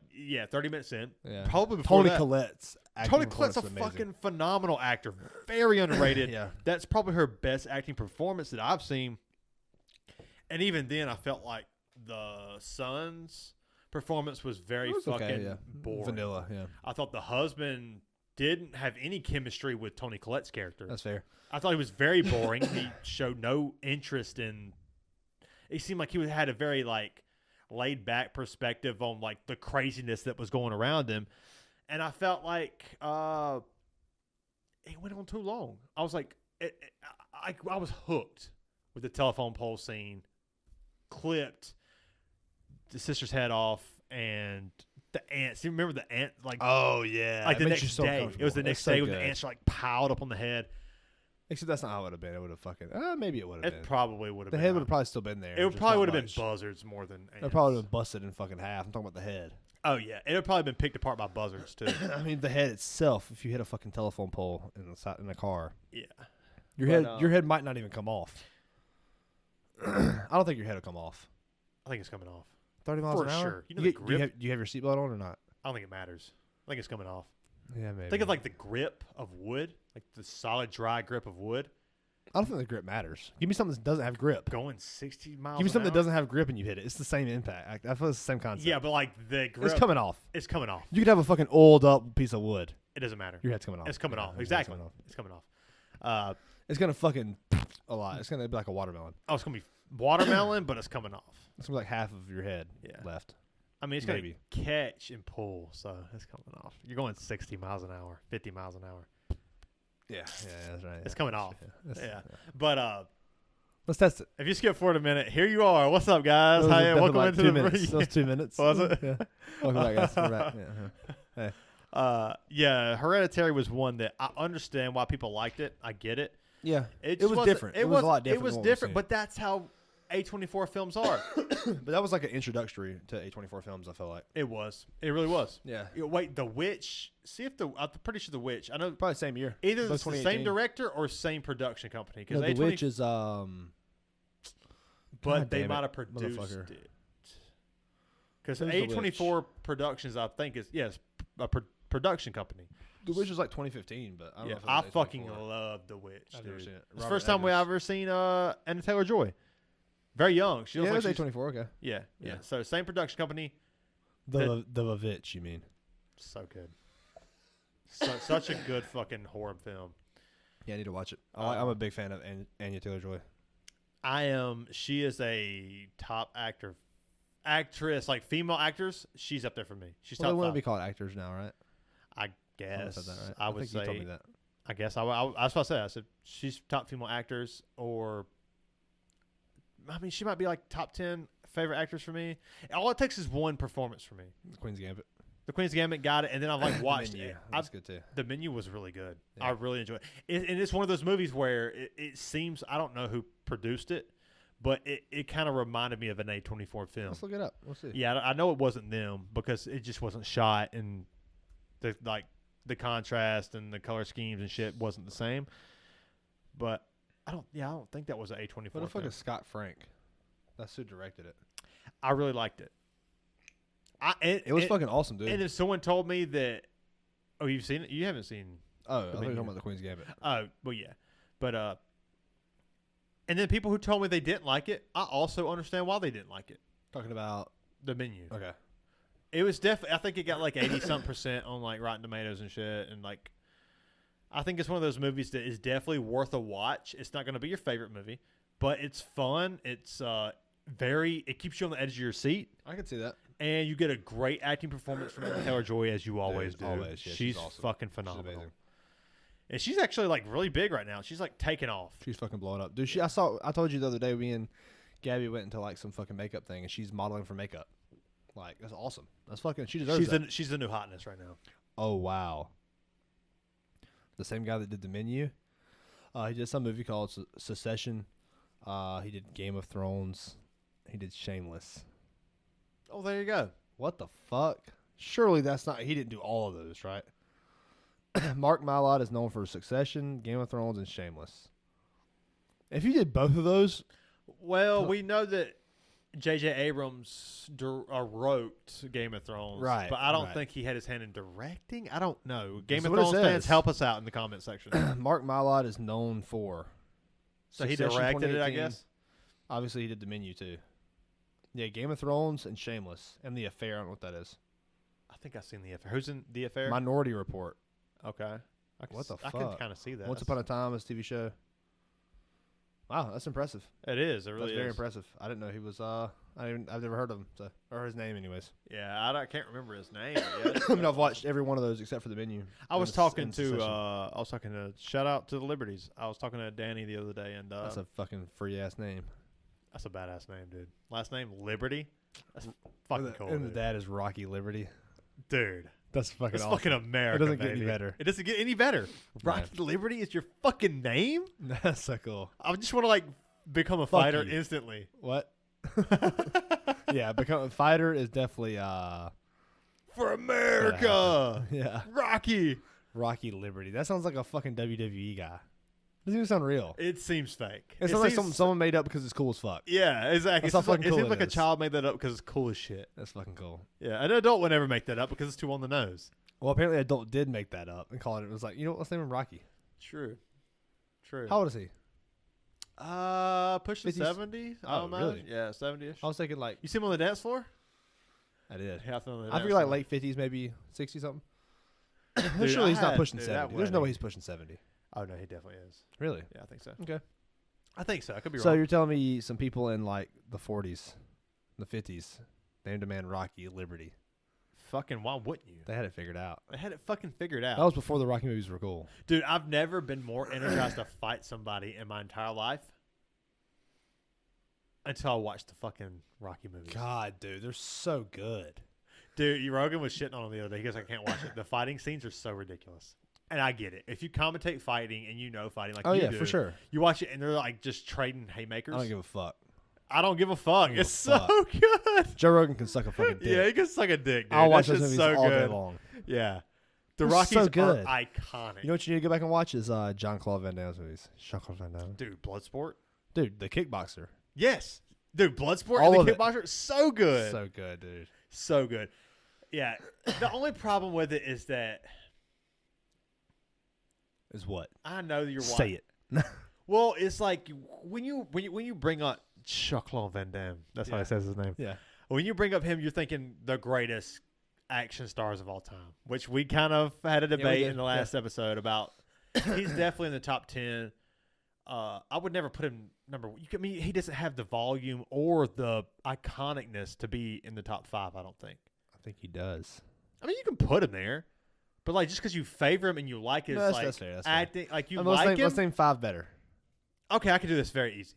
30 minutes in. Yeah. Probably before Toni Collette's a fucking phenomenal actor. Very underrated. Yeah. That's probably her best acting performance that I've seen. And even then, I felt like the son's performance was very fucking boring. Vanilla, yeah. I thought the husband didn't have any chemistry with Toni Collette's character. That's fair. I thought he was very boring. He showed no interest in... It seemed like he had a very laid back perspective on the craziness that was going around him, and I felt like it went on too long. I was like, I was hooked with the telephone pole scene, clipped the sister's head off, and the ants. You remember the ant? Oh yeah, the next day. It was the next day when the ants are piled up on the head. Except that's not how it would have been. It would have fucking... maybe it would have been. It probably would have been. The head would have probably still been there. It probably would have been buzzards more than ants. It probably would have been busted in fucking half. I'm talking about the head. Oh, yeah. It would have probably been picked apart by buzzards, too. I mean, the head itself, if you hit a fucking telephone pole in a car... Yeah. Your head might not even come off. I don't think your head will come off. I think it's coming off. 30 miles an hour? For sure. You know the grip? Do you have your seatbelt on or not? I don't think it matters. I think it's coming off. Yeah, maybe. Think of the grip of wood, the solid, dry grip of wood. I don't think the grip matters. Give me something that doesn't have grip. Going 60 miles Give me something that doesn't have grip and you hit it. It's the same impact. I feel it's the same concept. Yeah, but the grip. It's coming off. It's coming off. You could have a fucking oiled up piece of wood. It doesn't matter. Your head's coming off. It's coming off. Exactly. It's coming off. It's going to fucking a lot. It's going to be like a watermelon. Oh, it's going to be watermelon, but it's coming off. It's going to be like half of your head left. I mean, it's going to catch and pull, so it's coming off. You're going 60 miles an hour, 50 miles an hour. Yeah, that's right. It's coming off. Yeah. But let's test it. If you skip forward a minute, here you are. What's up, guys? Hi, welcome into the minutes. Those 2 minutes. Was it? Yeah. Welcome back, guys. We're back. Yeah. Hey. Hereditary was one that I understand why people liked it. I get it. Yeah. It was different. It was a lot different. It was different, but that's how A24 films are. But that was like an introductory to A24 films, I feel like. It was. It really was. Yeah. Wait, The Witch. See if I'm pretty sure The Witch. I know. Probably same year. Either the same director or same production company. No, The Witch is but they might have produced it. Because A24 Productions, I think, is a production company. The Witch was like 2015, but I don't know if it was I fucking love The Witch. I've never seen it. It's the first time we ever seen Anna Taylor-Joy. Very young. She looks like A24. Okay. Yeah. So same production company. The Vavitch, you mean? So good. Such a good fucking horror film. Yeah, I need to watch it. I'm a big fan of Anya Taylor-Joy. I am. She is a top actress, like female actors. She's up there for me. She's top 5. They want to be called actors now, right? I guess. I said that right. I would think say. You told me that. I guess that's what I said. I said she's top female actors, or I mean, she might be like top 10 favorite actors for me. All it takes is one performance for me. The Queen's Gambit. The Queen's Gambit got it, and then I've watched it. That's good too. The Menu was really good. Yeah. I really enjoyed it. And it's one of those movies where it seems, I don't know who produced it, but it kind of reminded me of an A24 film. Let's look it up. We'll see. Yeah, I know it wasn't them because it just wasn't shot, and the contrast and the color schemes and shit wasn't the same. But I don't think that was an A24 film. What the fuck is Scott Frank? That's who directed it. I really liked it. It was fucking awesome, dude. And if someone told me that, oh, you've seen it? You haven't seen. Oh, I thought you were talking about the Queen's Gambit. Oh, well, yeah, but and then people who told me they didn't like it, I also understand why they didn't like it. Talking about the Menu. Okay. It was definitely. I think it got like 80% on like Rotten Tomatoes and shit, and like, I think it's one of those movies that is definitely worth a watch. It's not going to be your favorite movie, but it's fun. It's it keeps you on the edge of your seat. I can see that. And you get a great acting performance from Taylor-Joy, as you always do. Always, yeah, she's awesome. fucking phenomenal. She's amazing. And she's actually like really big right now. She's like taking off. She's fucking blowing up, dude. I told you the other day, me and Gabby went into like some fucking makeup thing, and she's modeling for makeup. Like, that's awesome. That's fucking. She deserves that. She's the new hotness right now. Oh wow. The same guy that did The Menu. He did some movie called Succession. He did Game of Thrones. He did Shameless. Oh, there you go. What the fuck? Surely that's not. He didn't do all of those, right? Mark Mylod is known for Succession, Game of Thrones, and Shameless. If you did both of those, well, we know that J.J. Abrams wrote Game of Thrones, right? But I don't think he had his hand in directing. I don't know. Game That's of Thrones fans, help us out in the comment section. Mark Mylod is known for. So he directed it, I guess. Obviously, he did The Menu too. Yeah, Game of Thrones and Shameless and The Affair. I don't know what that is. I think I've seen The Affair. Who's in The Affair? Minority Report. Okay. What the fuck? I can kind of see that. Once Upon a Time is a TV show. Wow, that's impressive. It is. It really is. That's very impressive. I didn't know he was. I've never heard of him, or his name, anyways. Yeah, I can't remember his name. Yet. I mean, I've watched every one of those except for The Menu. I was talking to. Shout out to the Liberties. I was talking to Danny the other day, and that's a fucking free ass name. That's a badass name, dude. Last name Liberty. That's fucking cool. And the dad is Rocky Liberty. Dude, that's fucking. That's awesome. fucking America. It doesn't get any better. It doesn't get any better. Rocky Liberty is your fucking name. That's so cool. I just want to like become a fighter instantly. What? Yeah, become a fighter is definitely for America. Yeah. Rocky Liberty. That sounds like a fucking WWE guy. Doesn't even sound real. It seems fake. It sounds like someone made up because it's cool as fuck. Yeah, exactly. That's it seems like a child made that up because it's cool as shit. That's fucking cool. Yeah, an adult would never make that up because it's too on the nose. Well, apparently an adult did make that up and call it. It was like, you know what? Let's name him Rocky. True. How old is he? Pushing 70. I don't know. Really? Yeah, 70ish. I was thinking like. You see him on the dance floor? I did. Yeah, I feel like late 50s, maybe 60 something. Surely he's not pushing 70. There's no way he's pushing 70. Oh no, he definitely is. Really? Yeah, I think so. Okay. I think so. I could be wrong. So you're telling me some people in like the 40s, the 50s, named a man Rocky Liberty. Fucking why wouldn't you? They had it figured out. They had it fucking figured out. That was before the Rocky movies were cool. Dude, I've never been more energized to fight somebody in my entire life until I watched the fucking Rocky movies. God, dude, they're so good. Dude, Rogan was shitting on them the other day because I can't watch it. The fighting scenes are so ridiculous. And I get it. If you commentate fighting and you know fighting like you do, for sure. You watch it and they're like just trading haymakers. I don't give a fuck. I don't give a fuck. It's so good. Joe Rogan can suck a fucking dick. Yeah, he can suck a dick, dude. I'll watch those movies all day long. Yeah. The Rockies are iconic. You know what you need to go back and watch is Jean-Claude Van Damme's movies. Jean-Claude Van Damme. Dude, Bloodsport. Dude, the kickboxer. Yes. Dude, Bloodsport all and the kickboxer, so good. So good, dude. So good. Yeah. The only problem with it is that is what? I know that you're say it. Well, it's like when you bring up Jean-Claude Van Damme, that's how he says his name. Yeah. When you bring up him, you're thinking the greatest action stars of all time, which we kind of had a debate in the last episode about. He's definitely in the top 10. I would never put him number one. I mean, he doesn't have the volume or the iconicness to be in the top 5, I don't think. I think he does. I mean, you can put him there. But like, just because you favor him and you like his that's fair. acting, like you like him. Let's name 5 better. Okay, I can do this very easy.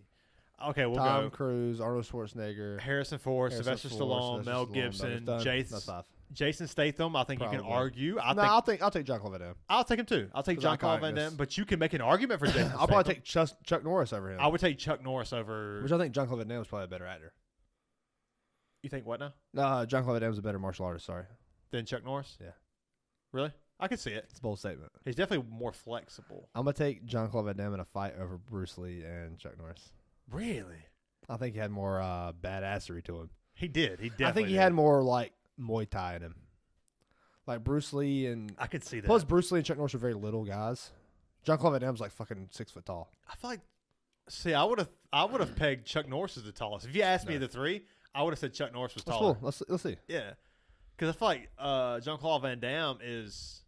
Okay, we'll go. Tom Cruise, Arnold Schwarzenegger, Harrison Ford, Sylvester Stallone, Mel Gibson, Jason Statham. I think you can argue. I'll take Jean-Claude Van Damme. I'll take him too. I'll take Jean-Claude Van Damme. But you can make an argument for Jason Statham. I'll probably take Chuck Norris over him. I would take Chuck Norris over. Which I think Jean-Claude Van Damme is probably a better actor. You think what now? No, Jean-Claude Van Damme is a better martial artist. Sorry. Than Chuck Norris? Yeah. Really? I can see it. It's a bold statement. He's definitely more flexible. I'm going to take Jean-Claude Van Damme in a fight over Bruce Lee and Chuck Norris. Really? I think he had more badassery to him. He did. He definitely. I think he had more like Muay Thai in him. Like Bruce Lee and I could see that. Plus, Bruce Lee and Chuck Norris are very little guys. Jean-Claude Van Damme's like fucking 6 foot tall. I feel like. See, I would have pegged Chuck Norris as the tallest. If you asked me the three, I would have said Chuck Norris was taller. Cool. Let's see. Yeah, because I feel like Jean-Claude Van Damme is.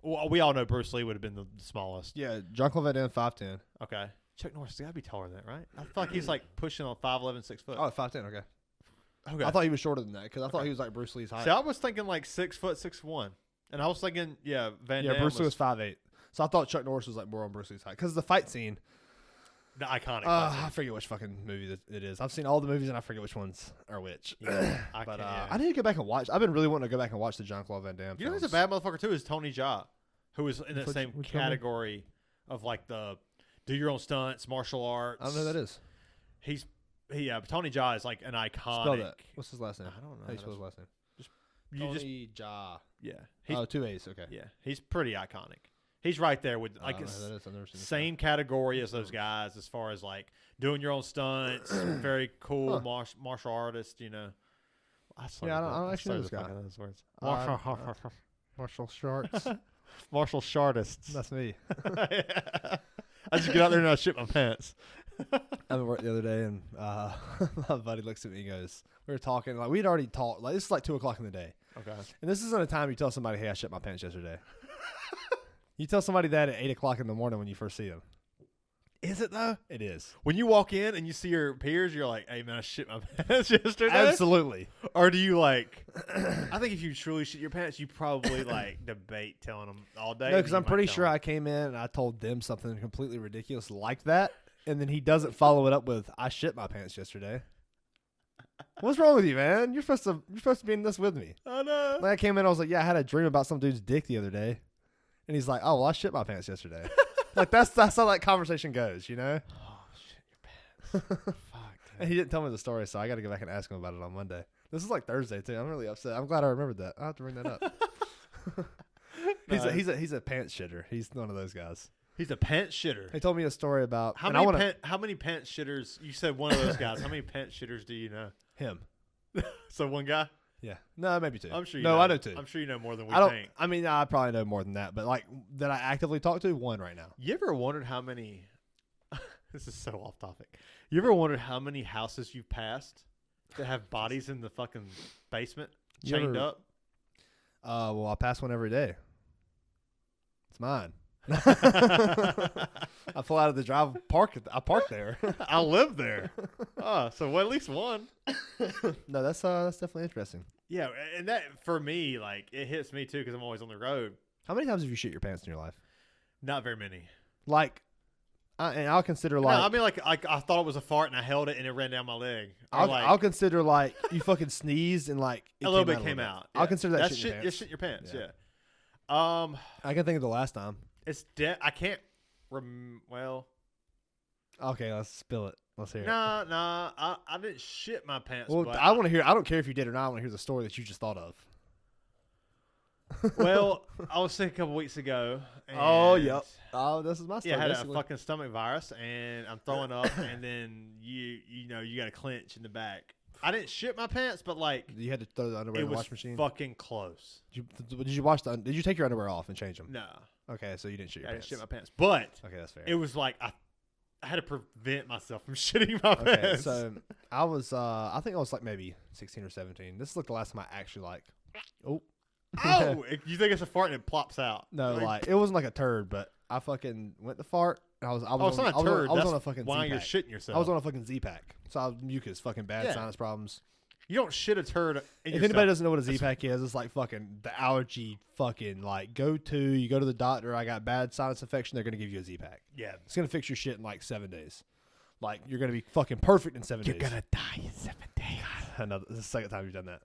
Well, we all know Bruce Lee would have been the smallest. Yeah, Jean-Claude Van Damme 5'10". Okay, Chuck Norris has got to be taller than that, right? I feel like he's like pushing on 5'11", 6 foot. Oh, 5'10". Okay. Okay. I thought he was shorter than that because I thought he was like Bruce Lee's height. See, I was thinking like 6 foot, 6'1", and I was thinking, Van Damme. Yeah, Bruce Lee was 5'8". So I thought Chuck Norris was like more on Bruce Lee's height because the fight scene. The iconic. I forget which fucking movie it is. I've seen all the movies and I forget which ones are which. Yeah, I need to go back and watch. I've been really wanting to go back and watch the Jean-Claude Van Damme. You know who's a bad motherfucker too is Tony Jaa, who is in that same category of like the do your own stunts, martial arts. I don't know who that is. Tony Jaa is like an iconic. Spell that. What's his last name? I don't know. How do you spell his last name? Tony Jaa. Yeah. 2 A's. Okay. Yeah, he's pretty iconic. He's right there with like same category as those guys as far as like doing your own stunts, very cool martial artist. You know. I don't actually know this guy. Those words. Martial sharks. Martial shartists. That's me. I just get out there and I shit my pants. I was at work the other day and my buddy looks at me and goes, we were talking, like we'd already talked, like this is like 2 o'clock in the day. Okay. And this isn't a time you tell somebody, hey, I shit my pants yesterday. You tell somebody that at 8 o'clock in the morning when you first see them. Is it though? It is. When you walk in and you see your peers, you're like, hey man, I shit my pants yesterday. Absolutely. Or do you like, I think if you truly shit your pants, you probably like debate telling them all day. No, because I'm pretty sure I came in and I told them something completely ridiculous like that. And then he doesn't follow it up with, I shit my pants yesterday. What's wrong with you, man? You're supposed to be in this with me. I know. Like I came in, I was like, yeah, I had a dream about some dude's dick the other day. And he's like, oh, well, I shit my pants yesterday. Like that's how that conversation goes, you know? Oh, shit your pants. Fuck. And he didn't tell me the story, so I got to go back and ask him about it on Monday. This is like Thursday too. I'm really upset. I'm glad I remembered that. I'll have to bring that up. He's a pants shitter. He's one of those guys. He's a pants shitter. He told me a story about how many pants shitters? You said one of those guys. How many pants shitters do you know? Him. So one guy. Yeah. No, maybe 2. I'm sure. I know 2. I'm sure you know more than we think. I mean, I probably know more than that, but like that I actively talk to 1 right now. You ever wondered how many? This is so off topic. You ever wondered how many houses you've passed that have bodies in the fucking basement chained up? Well, I pass one every day. It's mine. I pull out of the drive, I park there. I live there. So at least one. No, that's definitely interesting. Yeah, and that for me, like it hits me too because I'm always on the road. How many times have you shit your pants in your life? Not very many. Like, and I'll consider like. No, I mean like I thought it was a fart and I held it and it ran down my leg. I'll consider like you fucking sneezed and like a little bit came out. Yeah. I'll consider that shit your pants. Yeah. I can think of the last time. It's I can't. Well. Okay, let's spill it. Let's hear it. Nah. I didn't shit my pants. Well, I want to hear. I don't care if you did or not. I want to hear the story that you just thought of. Well, I was sick a couple weeks ago. Oh, yep. Oh, this is my story. Yeah, I had a fucking stomach virus, and I'm throwing up, and then you got to clench in the back. I didn't shit my pants, but like you had to throw the underwear in the washing machine. Fucking close. Did you wash Did you take your underwear off and change them? No. Okay, so you didn't shit your pants. I didn't shit my pants, but okay, that's fair. It was like I had to prevent myself from shitting my pants. So I was, I think I was like maybe 16 or 17. This is like the last time I actually like. Oh, you think it's a fart and it plops out? No, like it wasn't like a turd, but I fucking went to fart. And I was on a turd. I was on a fucking why Z-pack. You're shitting yourself. I was on a fucking Z-pack. So I was mucus, fucking bad sinus problems. You don't shit a turd in If anybody doesn't know what a Z-pack is, it's like fucking the allergy fucking like you go to the doctor, I got bad sinus infection, they're going to give you a Z-pack. Yeah. It's going to fix your shit in like 7 days. Like you're going to be fucking perfect in 7 days. You're going to die in 7 days. I know. This is the second time you've done that.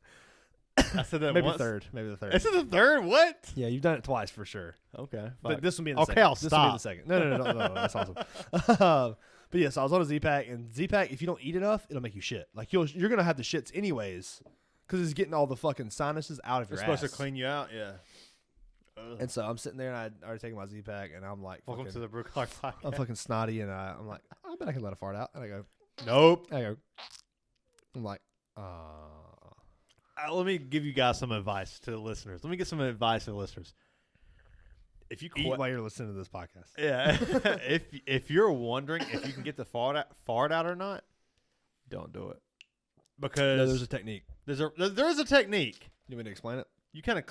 I said that maybe once. Maybe the third. This is the third? What? Yeah, you've done it twice for sure. Okay. But this will be in the second. Okay, I'll stop. This will be the second. No. That's awesome. But yeah, so I was on a Z-Pack, and Z-Pack, if you don't eat enough, it'll make you shit. Like you're going to have the shits anyways because it's getting all the fucking sinuses out of your ass. It's supposed to clean you out, yeah. And so I'm sitting there, and I already taken my Z-Pack, and I'm like, welcome to the Brew Podcast. I'm fucking snotty, and I'm like, I bet I can let a fart out. And I go, Nope. I go. I'm like, let me give you guys some advice to the listeners. Let me get some advice to the listeners. If you eat while you're listening to this podcast. Yeah. if you're wondering if you can get the fart out or not, don't do it. Because there's a technique. There is a technique. You want me to explain it? You kind of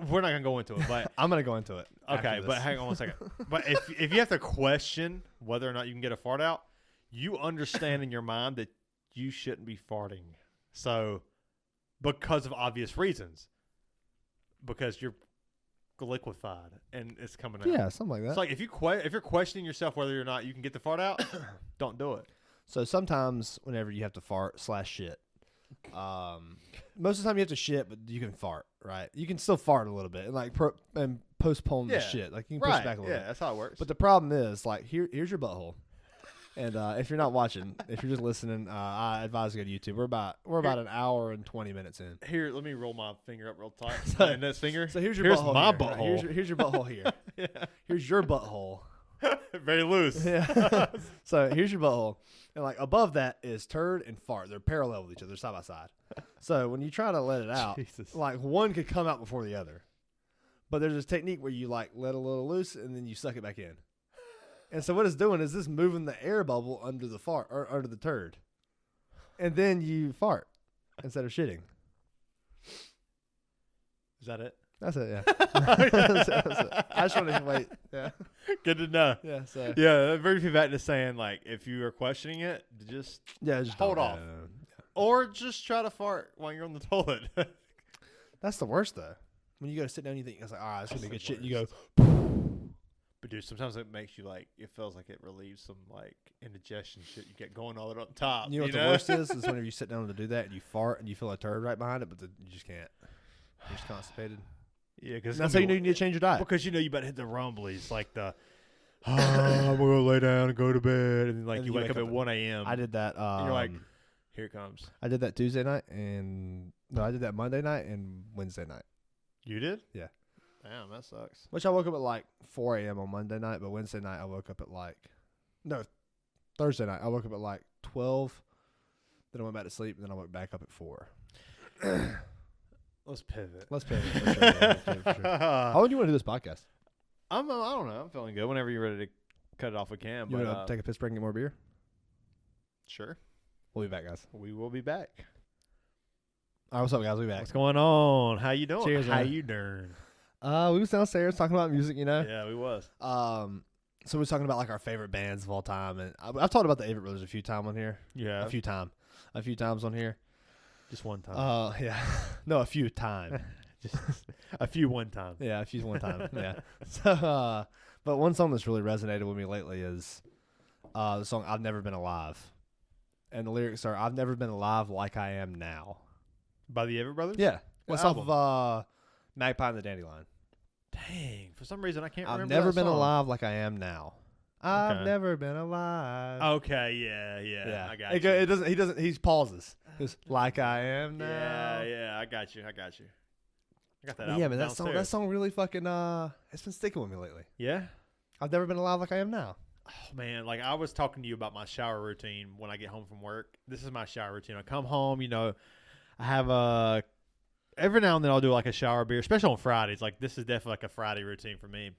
we're not gonna go into it, but I'm gonna go into it. Okay, but hang on one second. But if you have to question whether or not you can get a fart out, you understand in your mind that you shouldn't be farting. So, because of obvious reasons, because you're liquefied and it's coming out. Yeah, something like that. It's like if you're questioning yourself whether or not you can get the fart out, don't do it. So sometimes whenever you have to fart / shit, most of the time you have to shit, but you can fart, right? You can still fart a little bit and like and postpone the shit. Like you can push it back a little bit. Yeah, that's how it works. But the problem is like here's your butthole. And if you're not watching, if you're just listening, I advise you go to YouTube. We're about an hour and 20 minutes in. Here, let me roll my finger up real tight. And this finger. So here's butthole. My here. butthole. Here's your butthole here. Yeah. Here's your butthole. Very loose. Yeah. So here's your butthole, and like above that is turd and fart. They're parallel with each other, side by side. So when you try to let it out, like one could come out before the other. But there's this technique where you like let a little loose and then you suck it back in. And so what it's doing is this moving the air bubble under the fart or under the turd, and then you fart instead of shitting. Is that it? That's it. Yeah. That's it. I just wanted to wait. Yeah. Good to know. Yeah. So yeah, very few back to saying like if you are questioning it, just hold off, or just try to fart while you're on the toilet. That's the worst though. When you go to sit down, you think it's like, all right, it's gonna be good shit. And you go. But dude, sometimes it makes you like it feels like it relieves some like indigestion shit you get going all the way up top. You know what the worst is whenever you sit down to do that and you fart and you feel a turd right behind it, but you just can't. You're just constipated. Yeah, because that's how you know you need to change your diet. Because you better hit the rumblies, like the I'm gonna lay down and go to bed, and then you wake up at 1 a.m. I did that. And you're like, here it comes. I did that Tuesday night I did that Monday night and Wednesday night. You did? Yeah. Damn, that sucks. Which I woke up at like 4 a.m. on Monday night, but Wednesday night I woke up at Thursday night I woke up at like 12. Then I went back to sleep, and then I woke back up at 4. Let's pivot. For sure. How would you want to do this podcast? I don't know. I'm feeling good. Whenever you're ready to cut it off, we can. You want to take a piss break and get more beer? Sure. We'll be back, guys. We will be back. All right, what's up, guys? We'll be back. What's going on? How you doing? Cheers, How man. you doing? We was downstairs talking about music, Yeah, we was. So we was talking about like our favorite bands of all time, and I've talked about the Avett Brothers a few times on here. Yeah. A few times on here. Just one time. Yeah. No, a few times. Just a few one time. Yeah, a few one time. Yeah. So, but one song that's really resonated with me lately is the song "I've Never Been Alive," and the lyrics are "I've never been alive like I am now." By the Avett Brothers? Yeah. It's off of Magpie and the Dandelion. Dang. For some reason, I can't remember. I've never been song. alive like I am now. I've never been alive. Okay. Yeah. I got you. It doesn't. He pauses. It's like I am now. Yeah. I got you. I got that. Yeah, but that song really fucking it's been sticking with me lately. Yeah. I've never been alive like I am now. Oh man, like I was talking to you about my shower routine when I get home from work. This is my shower routine. I come home, I have every now and then I'll do like a shower beer, especially on Fridays. Like this is definitely like a Friday routine for me.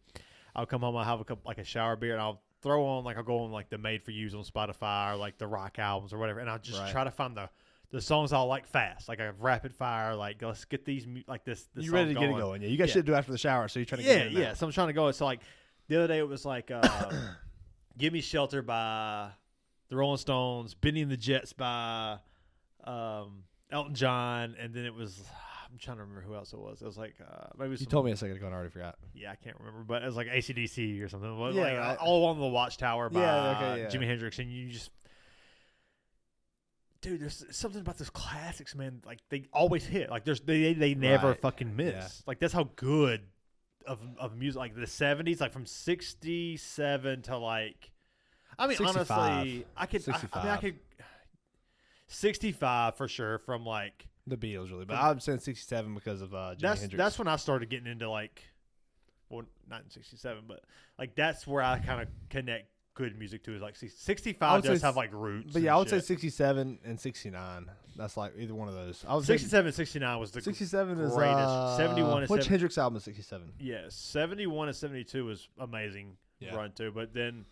I'll come home, I'll have a shower beer, and I'll throw on I'll go on like the Made for Yous on Spotify or like the rock albums or whatever, and I'll just try to find the songs I'll like fast, like a rapid fire, like let's get these like this. You ready to get it going? Yeah, you got shit to do after the shower, so you're trying to get it in. Yeah. So I'm trying to go. So like the other day it was like "Give Me Shelter" by the Rolling Stones, "Benny and the Jets" by Elton John, and then it was I'm trying to remember who else it was. It was like maybe you told me a second ago and I already forgot. Yeah, I can't remember, but it was like AC/DC or something. It was like All Along the Watchtower by yeah. Jimi Hendrix, and you just. Dude, there's something about those classics, man. Like they always hit. Like they never fucking miss. Yeah. Like that's how good of music. Like the 70s, like from 67 to like, I mean, 65. honestly, I could 65 for sure. From like the Beatles, really, but I'm saying 67 because of Jimi Hendrix. That's when I started getting into like, well, not in 67, but like that's where I kind of connect good music too. Is like 65 does have like roots. But yeah, I would say 67 and 69. That's like either one of those. I would 67 and 69 was the 67 greatest. is 71 and which Hendrix album is 67? Yes, 71 and 72 was amazing run too. But then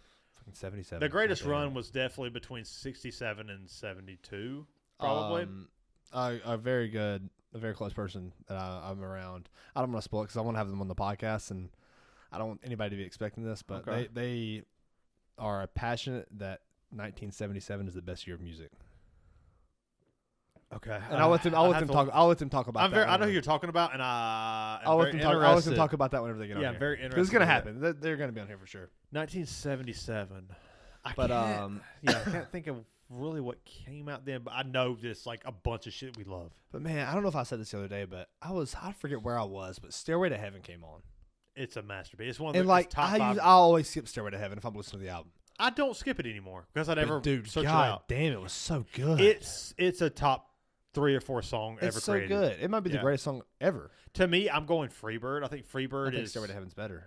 77. The greatest run was definitely between 67 and 72, probably. A very close person that I'm around. I don't want to spoil it because I want to have them on the podcast, and I don't want anybody to be expecting this, but they are passionate that 1977 is the best year of music. Okay, and I'll let them talk about that. I know who you're talking about, and I'll let them talk about that whenever they get on here. Yeah, very interesting. It's gonna happen. They're gonna be on here for sure. 1977. I can't think of really what came out then, but I know this like a bunch of shit we love. But man, I don't know if I said this the other day, but I forget where I was, but Stairway to Heaven came on. It's a masterpiece. It's one of the top 5. I always skip Stairway to Heaven if I'm listening to the album. I don't skip it anymore because I never search it God out. Damn, it was so good. It's a top 3 or 4 song ever so created. Good. It might be the greatest song ever. To me, I'm going Freebird. I think Freebird is Stairway to Heaven's better.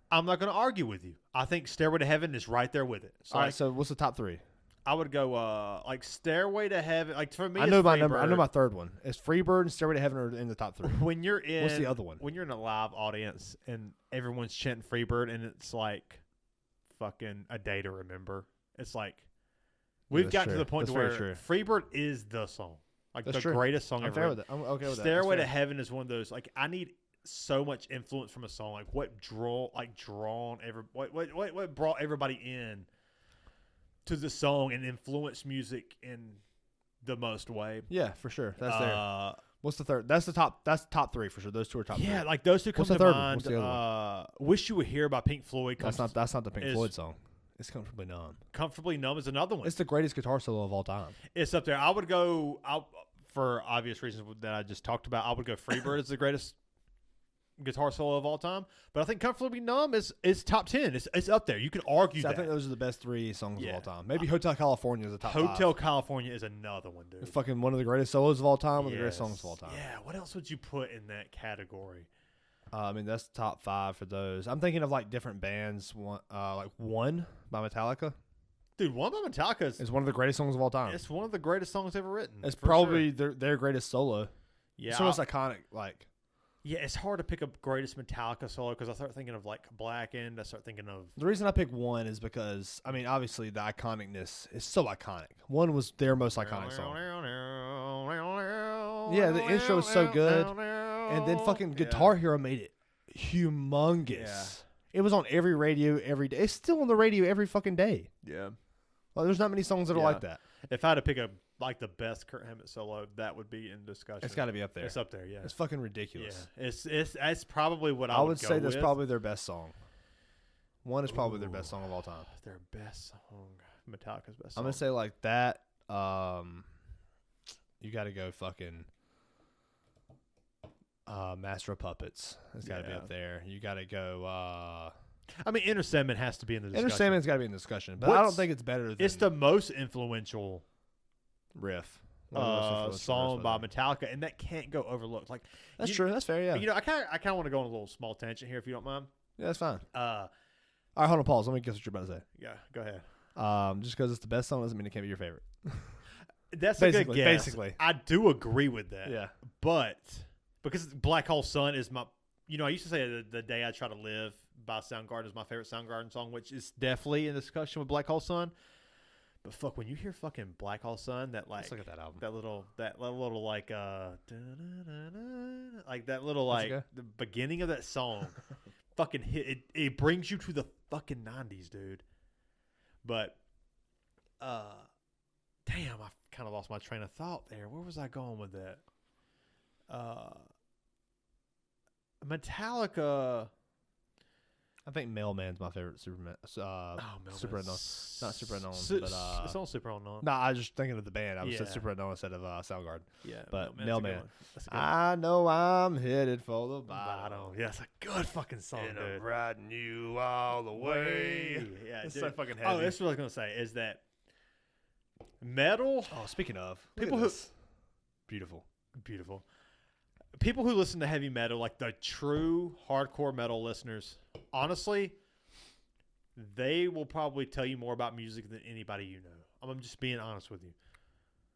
I'm not going to argue with you. I think Stairway to Heaven is right there with it. So all right, so what's the top 3? I would go like Stairway to Heaven. Like for me, I know my number. I know my third one. It's Freebird and Stairway to Heaven are in the top 3. When you're in, what's the other one? When you're in a live audience and everyone's chanting Freebird and it's like fucking A Day to Remember. It's like we've gotten to the point where Freebird is the song, like the greatest song ever. Fair with it. I'm okay with that. Stairway to Heaven is one of those. Like I need so much influence from a song. Like what brought everybody in to the song and influenced music in the most way. Yeah, for sure. That's there. What's the third? That's the top. That's top 3 for sure. Those two are top 3. Yeah, like those two come to mind. What's the other one? Wish You Were Here by Pink Floyd. That's not the Pink Floyd song. It's Comfortably Numb. Comfortably Numb is another one. It's the greatest guitar solo of all time. It's up there. I would go, for obvious reasons that I just talked about, I would go Freebird is the greatest guitar solo of all time. But I think Comfortably Numb is top 10. It's up there. You can argue that. I think those are the best 3 songs of all time. Maybe Hotel California is the top 5. Hotel California is another one, dude. It's fucking one of the greatest solos of all time, one of the greatest songs of all time. Yeah, what else would you put in that category? I mean, that's top 5 for those. I'm thinking of like different bands. Like One by Metallica. Dude, One by Metallica is one of the greatest songs of all time. It's one of the greatest songs ever written. It's probably their greatest solo. Yeah, it's almost iconic. Like, yeah, it's hard to pick a greatest Metallica solo because I start thinking of like Blackened. I start thinking of the reason I pick One is because I mean, obviously the iconicness is so iconic. One was their most iconic song. Yeah, the intro is so good, and then fucking Guitar Hero made it humongous. Yeah. It was on every radio every day. It's still on the radio every fucking day. Yeah. Well, there's not many songs that are like that. If I had to pick the best Kurt Hammett solo, that would be in discussion. It's got to be up there. It's up there, yeah. It's fucking ridiculous. Yeah. It's probably what I would say. That's probably their best song. One is probably their best song of all time. Their best song, Metallica's best song. I'm gonna say like that. You got to go fucking Master of Puppets. It's got to be up there. You got to go. I mean, Enter Sandman has to be in the discussion. Enter Sandman's got to be in the discussion, but I don't think it's better than. It's the most influential riff song by Metallica, and that can't go overlooked. Like that's true. That's fair. Yeah. You know, I kind of want to go on a little small tangent here, if you don't mind. Yeah, that's fine. All right, hold on, pause. Let me guess what you're about to say. Yeah, go ahead. Just because it's the best song doesn't mean it can't be your favorite. That's a good guess. Basically, I do agree with that. Yeah, but because Black Hole Sun is my, I used to say the Day I Try to Live by Soundgarden is my favorite Soundgarden song, which is definitely in discussion with Black Hole Sun. But fuck, when you hear fucking Black Hole Sun, that like, let's look at that album. That little like that little like the beginning of that song, fucking hit it brings you to the fucking 90s, dude. But, damn, I kind of lost my train of thought there. Where was I going with that? Metallica. I think Mailman's my favorite Superman. Super Unknown. Not Super Unknown, but it's on Super Unknown. No, I was just thinking of the band. I was said Super Unknown instead of Soundgarden. Yeah, but Mailman. I know I'm headed for the bottom. Yeah, it's a good fucking song, and I'm riding you all the way. Yeah, it's so fucking heavy. Oh, that's what I was gonna say. Is that metal? Oh, speaking of people who beautiful. People who listen to heavy metal, like the true hardcore metal listeners, honestly, they will probably tell you more about music than anybody you know. I'm just being honest with you.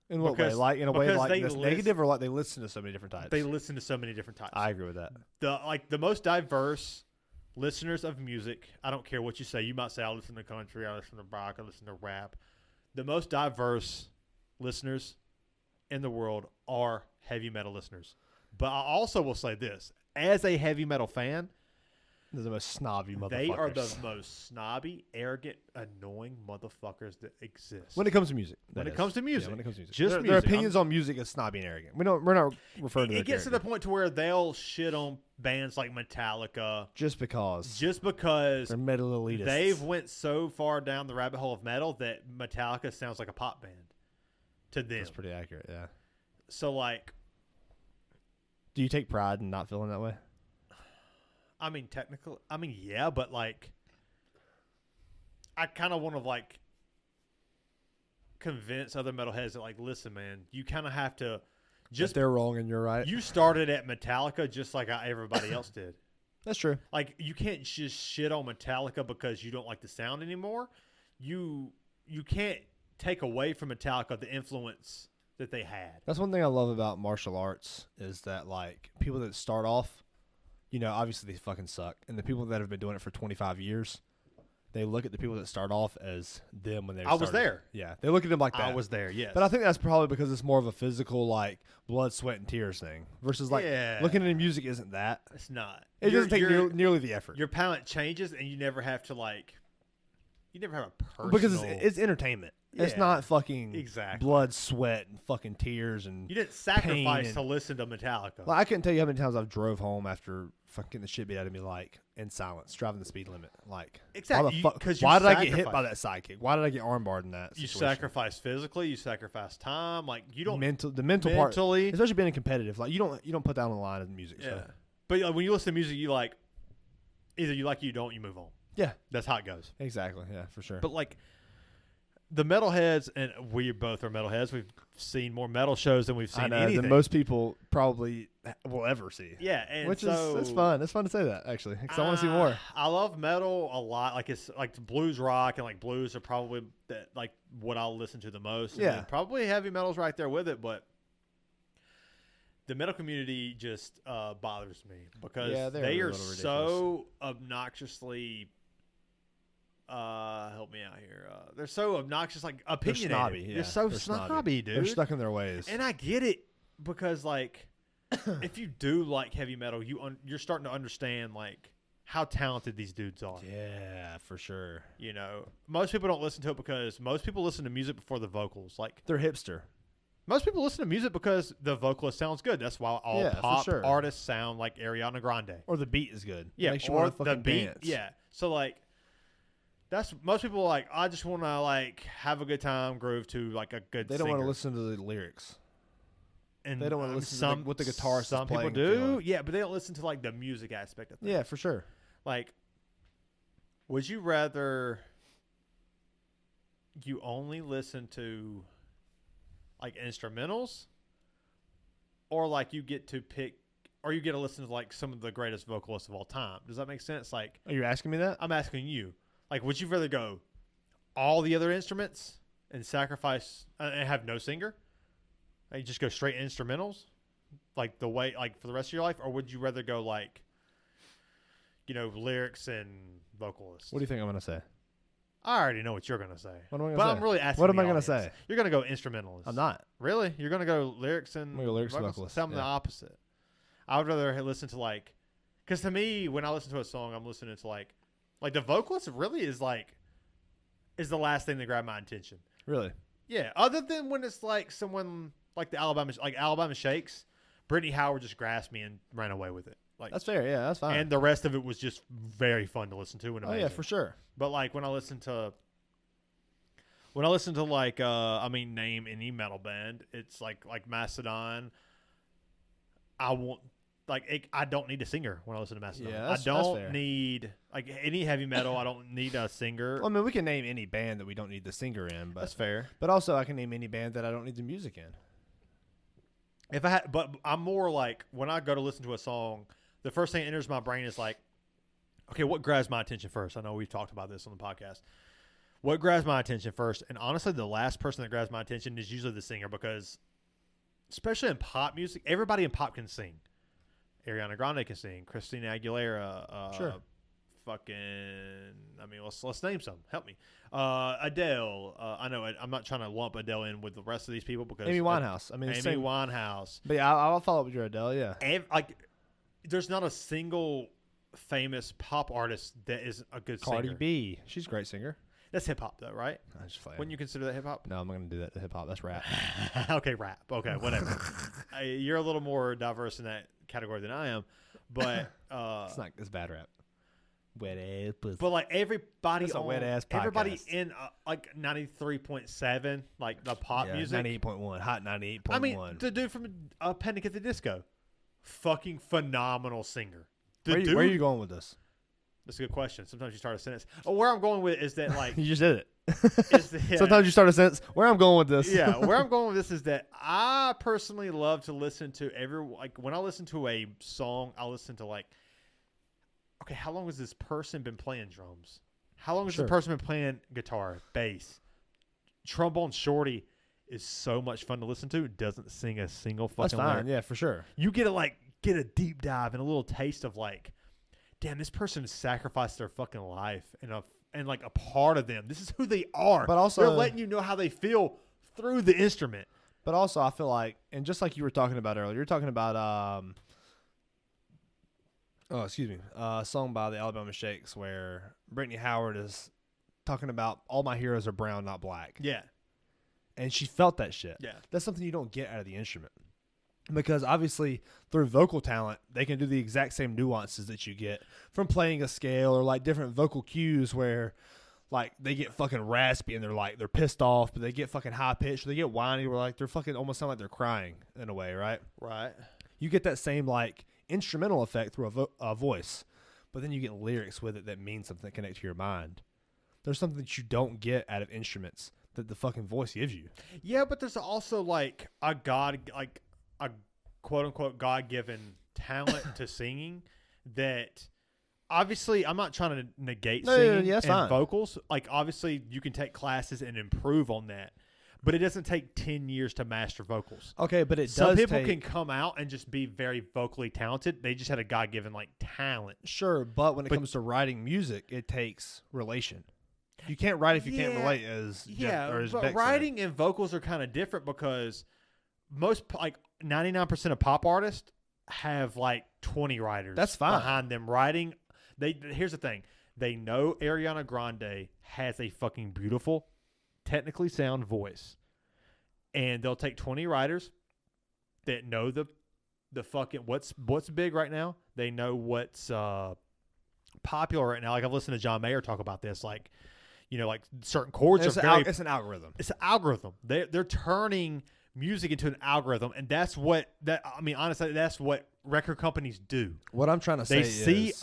In what way? Like in a way like this negative, or like they listen to so many different types? They listen to so many different types. I agree with that. The most diverse listeners of music, I don't care what you say. You might say, I listen to country, I listen to rock, I listen to rap. The most diverse listeners in the world are heavy metal listeners. But I also will say this. As a heavy metal fan, they're the most snobby motherfuckers. They are the most snobby, arrogant, annoying motherfuckers that exist. When it comes to music. When it comes to music. Just their opinions on music is snobby and arrogant. We're not referring to it gets to the point to where they'll shit on bands like Metallica. Just because they're metal elitists. They've went so far down the rabbit hole of metal that Metallica sounds like a pop band to them. That's pretty accurate, yeah. So, like... Do you take pride in not feeling that way? I mean, technically, yeah, but like, I kind of want to like convince other metalheads that like, listen, man, you kind of have to just. They're wrong and you're right. You started at Metallica just like everybody else did. That's true. Like, you can't just shit on Metallica because you don't like the sound anymore. You can't take away from Metallica the influence that they had. That's one thing I love about martial arts is that like people that start off. You know, obviously they fucking suck. And the people that have been doing it for 25 years, they look at the people that start off as them when they I was there. Yeah, they look at them like that. I was there, yes. But I think that's probably because it's more of a physical, like, blood, sweat, and tears thing. Versus, like, looking at music isn't that. It's not. It doesn't take nearly the effort. Your palate changes, and you never have to, like, you never have a personal... Because it's entertainment. Yeah, it's not fucking blood, sweat, and fucking tears and you didn't sacrifice to listen to Metallica. Like, I couldn't tell you how many times I've drove home after fucking the shit beat out of me, like, in silence, driving the speed limit. Like, exactly. Why did I get hit by that sidekick? Why did I get armbarred in that situation? You sacrifice physically. You sacrifice time. Like, you don't... the mental part, especially being competitive, like, you don't put that on the line in music. Yeah. So. But like, when you listen to music, you like... Either you like it, you don't, you move on. Yeah. That's how it goes. Exactly. Yeah, for sure. But, like... The metalheads, and we both are metalheads. We've seen more metal shows than we've seen anything. Than most people probably will ever see. Yeah, and it's fun. It's fun to say that actually, because I want to see more. I love metal a lot. Like it's like blues rock and like blues are probably like what I'll listen to the most. Yeah, and probably heavy metal's right there with it, but the metal community just bothers me because they are so obnoxiously. Help me out here. They're so obnoxious, like opinionated. They're snobby. Yeah. They're so snobby, dude. They're stuck in their ways. And I get it because, like, if you do like heavy metal, you're starting to understand like how talented these dudes are. Yeah, for sure. You know, most people don't listen to it because most people listen to music before the vocals. Like, they're hipster. Most people listen to music because the vocalist sounds good. That's why all pop artists sound like Ariana Grande. Or the beat is good. Yeah, or the beat. Dance. Yeah. So like. That's most people are like, I just want to like have a good time, groove to like a good. They don't want to listen to the lyrics, and they don't want to listen to what the guitarist. Some people do, yeah, but they don't listen to like the music aspect of things. Yeah, for sure. Like, would you rather you only listen to like instrumentals, or like you get to pick, or you get to listen to like some of the greatest vocalists of all time? Does that make sense? Like, are you asking me that? I'm asking you. Like, would you rather go all the other instruments and sacrifice and have no singer? Like, just go straight instrumentals, like the way, like for the rest of your life, or would you rather go like, you know, lyrics and vocalists? What do you think I'm gonna say? I already know what you're gonna say. What am I gonna say? But I'm really asking. What am I gonna say? You're gonna go instrumentalist. I'm not. Really? You're gonna go lyrics and vocalists? Tell me the opposite. I would rather listen to like, because to me, when I listen to a song, I'm listening to like the vocalist really is the last thing that grabbed my attention. Really? Yeah. Other than when it's like someone like Alabama Shakes, Brittany Howard just grasped me and ran away with it. Like, that's fair. Yeah, that's fine. And the rest of it was just very fun to listen to and amazing. Oh yeah, for sure. But like when I listen to like name any metal band, it's like Mastodon. I don't need a singer when I listen to Mastodon. Yeah, I don't need like any heavy metal. I don't need a singer. Well, I mean, we can name any band that we don't need the singer in, but that's fair. But also, I can name any band that I don't need the music in. But I'm more like when I go to listen to a song, the first thing that enters my brain is like, Okay, what grabs my attention first? I know we've talked about this on the podcast. What grabs my attention first? And honestly, the last person that grabs my attention is usually the singer because, especially in pop music, everybody in pop can sing. Ariana Grande can sing. Christina Aguilera. Sure. Let's name some. Help me. Adele. I know I'm not trying to lump Adele in with the rest of these people because Amy Winehouse. Amy Winehouse. But yeah, I'll follow up with your Adele. Yeah. There's not a single famous pop artist that is a good singer. Cardi B. She's a great singer. That's hip hop though, right? I just Wouldn't you consider that hip hop? No, I'm not gonna do that to hip hop. That's rap. Okay, rap. Okay, whatever. You're a little more diverse in that category than I am, but it's bad rap. Wet ass pussy. But like everybody on wet ass podcast. Everybody in like 93.7, like the pop music. 98.1, hot 98.1. I mean, the dude from Panic at the Disco, fucking phenomenal singer. Where are you going with this? That's a good question. Sometimes you start a sentence. Where I'm going with it is that like you just did it. Sometimes you start a sentence. Where I'm going with this? Yeah, where I'm going with this is that I personally love to listen to when I listen to a song, I listen to like, okay, how long has this person been playing drums? How long has the person been playing guitar, bass? Trombone Shorty is so much fun to listen to. It doesn't sing a single fucking lyric. Lyric. Yeah, for sure. You get a deep dive and a little taste of like, damn, this person sacrificed their fucking life and like a part of them. This is who they are. But also, they're letting you know how they feel through the instrument. But also, I feel like, and just like you were talking about earlier, you're talking about a song by the Alabama Shakes where Brittany Howard is talking about all my heroes are brown, not black. Yeah. And she felt that shit. Yeah. That's something you don't get out of the instrument. Because obviously through vocal talent, they can do the exact same nuances that you get from playing a scale or like different vocal cues where like they get fucking raspy and they're pissed off, but they get fucking high pitched, or they get whiny where like they're fucking almost sound like they're crying in a way, right? Right. You get that same like instrumental effect through a voice, but then you get lyrics with it that mean something that connect to your mind. There's something that you don't get out of instruments that the fucking voice gives you. Yeah, but there's also like a quote-unquote God-given talent to singing that obviously I'm not trying to negate singing and vocals. Like obviously you can take classes and improve on that, but it doesn't take 10 years to master vocals. Okay, but some people can come out and just be very vocally talented. They just had a God-given like talent. Sure, but when it comes to writing music, it takes relation. You can't write if you can't relate, as but Beck writing said. and vocals are kind of different because most 99% of pop artists have like 20 writers. That's fine. Behind them writing. Here's the thing. They know Ariana Grande has a fucking beautiful, technically sound voice. And they'll take 20 writers that know the fucking what's big right now. They know what's popular right now. Like I've listened to John Mayer talk about this, like, you know, like certain chords it's an algorithm. It's an algorithm. They're turning music into an algorithm, and honestly, that's what record companies do. What I'm trying to say is they see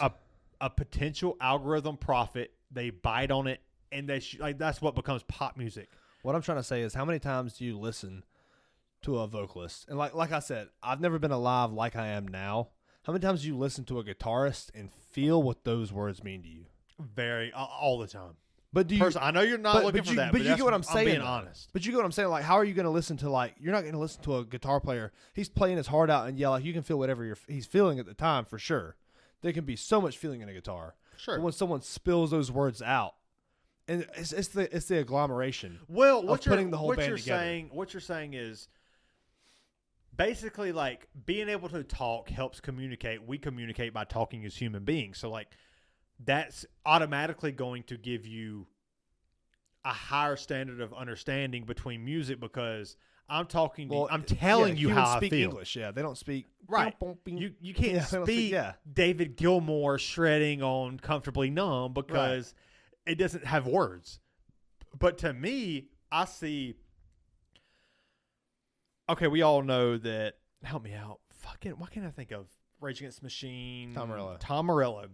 a potential algorithm profit, they bite on it, and that's what becomes pop music. What I'm trying to say is, how many times do you listen to a vocalist? And like I said, I've never been alive like I am now. How many times do you listen to a guitarist and feel what those words mean to you? All the time. But do you? I know you're not looking for that. But you get what I'm saying. I'm being honest. But you get what I'm saying. Like, how are you going to listen to you're not going to listen to a guitar player. He's playing his heart out, and like you can feel whatever he's feeling at the time for sure. There can be so much feeling in a guitar. Sure. But when someone spills those words out, and it's the agglomeration. Well, putting the whole band together. What you're saying is basically like being able to talk helps communicate. We communicate by talking as human beings. So like that's automatically going to give you a higher standard of understanding between music because I'm talking to I'm telling you how I feel. English, yeah. They don't speak right. You can't speak David Gilmour shredding on Comfortably Numb because it doesn't have words. But to me, I see we all know that. Help me out. Why can't I think of Rage Against the Machine? Tom Morello.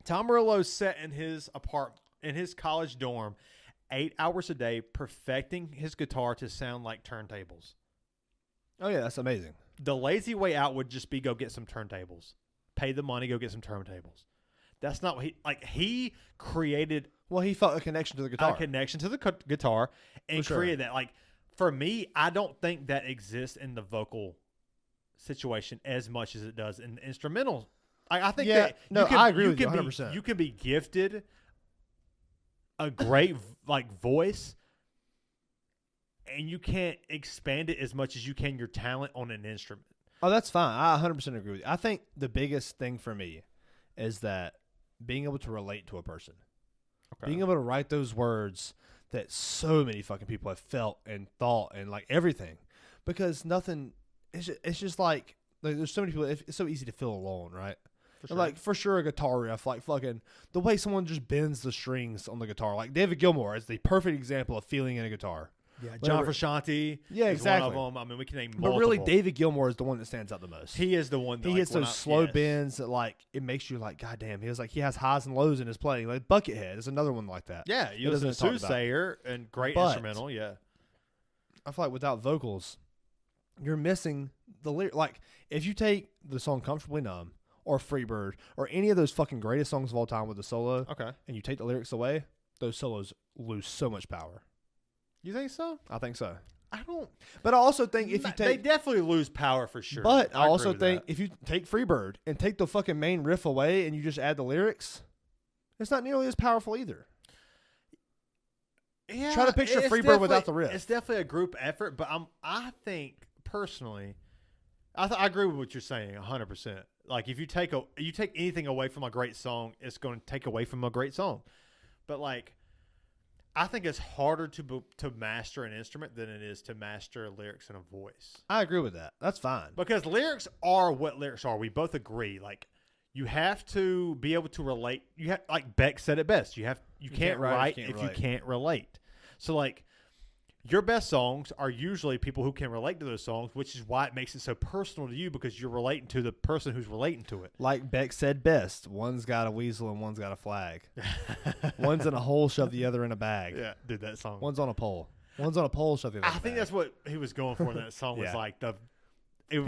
Tom Morello sat in his college dorm 8 hours a day perfecting his guitar to sound like turntables. Oh, yeah, that's amazing. The lazy way out would just be go get some turntables. Pay the money, go get some turntables. That's not what he created. Well, he felt a connection to the guitar. A connection to the guitar and created that. Like, for me, I don't think that exists in the vocal situation as much as it does in the instrumental. I think that I agree with you 100%. You can be gifted a great voice, and you can't expand it as much as you can your talent on an instrument. Oh, that's fine. I 100% agree with you. I think the biggest thing for me is that being able to relate to a person. Okay. Being able to write those words that so many fucking people have felt and thought and like everything. Because nothing, it's just like there's so many people, it's so easy to feel alone, right? For sure. Like, for sure, a guitar riff, like fucking the way someone just bends the strings on the guitar. Like, David Gilmour is the perfect example of feeling in a guitar. Yeah, John Frusciante is one of them. I mean, we can name multiple. But really, David Gilmour is the one that stands out the most. He is the one that he hits those slow bends that, like, it makes you like, God damn. He has highs and lows in his playing. Like, Buckethead is another one like that. Yeah, you listen to Soothsayer and great instrumental, yeah. I feel like without vocals, you're missing the lyric. Like, if you take the song Comfortably Numb or Freebird or any of those fucking greatest songs of all time with the solo, and you take the lyrics away, those solos lose so much power. You think so? I think so. I don't. But I also think if you take... They definitely lose power for sure. But I also think if you take Freebird and take the fucking main riff away and you just add the lyrics, it's not nearly as powerful either. Yeah, try to picture Freebird without the riff. It's definitely a group effort, but I think personally, I agree with what you're saying 100%. Like, if you take anything away from a great song, it's going to take away from a great song. But like, I think it's harder to master an instrument than it is to master lyrics and a voice. I agree with that. That's fine. Because lyrics are what lyrics are. We both agree. Like, you have to be able to relate. You have, like Beck said it best. You can't write if you can't relate. So like, your best songs are usually people who can relate to those songs, which is why it makes it so personal to you, because you're relating to the person who's relating to it. Like Beck said best, one's got a weasel and one's got a flag. One's in a hole, shove the other in a bag. Yeah, dude, that song. One's on a pole. One's on a pole, shove the other in a bag. I think that's what he was going for in that song. Was like it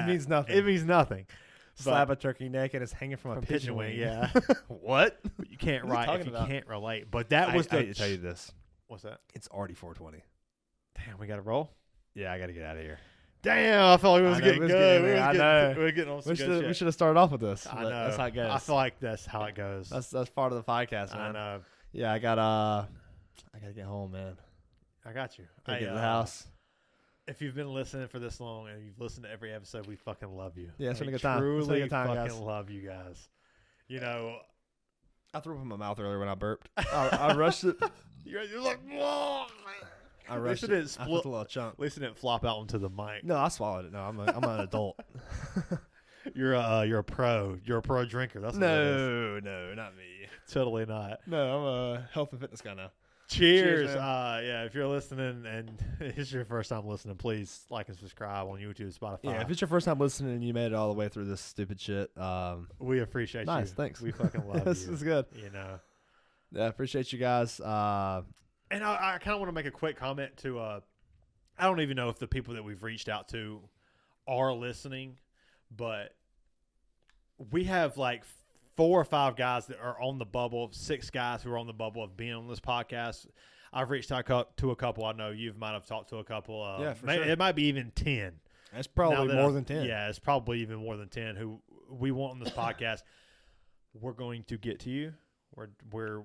means nothing. It means nothing. Slap a turkey neck and it's hanging from a pigeon wing. Yeah. What? You can't write if you can't relate. But that was I hate to tell you this. What's that? It's already 4:20. Damn, we got to roll? Yeah, I got to get out of here. Damn, I felt like it was getting good. We were getting on some good shit. We should have started off with this. I know. That's how it goes. I feel like that's how it goes. That's part of the podcast, man. I know. Yeah, I got to get home, man. I got you. Get to the house. If you've been listening for this long and you've listened to every episode, we fucking love you. Yeah, it's been a good time. Truly fucking love you guys. You know, I threw up in my mouth earlier when I burped. I rushed it. You're like, whoa. I rushed it. I put a little chunk. At least it didn't flop out onto the mic. No, I swallowed it. No, I'm an adult. You're a pro. You're a pro drinker. That's what no, not me. Totally not. No, I'm a health and fitness guy now. Cheers. Yeah, if you're listening and it's your first time listening, please like and subscribe on YouTube, Spotify. Yeah, if it's your first time listening and you made it all the way through this stupid shit, we appreciate you. Nice, thanks. We fucking love you. This is good. You know. Yeah, appreciate you guys. And I kind of want to make a quick comment to I don't even know if the people that we've reached out to are listening, but we have like 4 or 5 guys that are on the bubble, 6 guys who are on the bubble of being on this podcast. I've reached out to a couple. I know you might have talked to a couple. Yeah, for sure. It might be even 10. That's probably more than 10. Yeah, it's probably even more than 10 who we want on this podcast. We're going to get to you. We're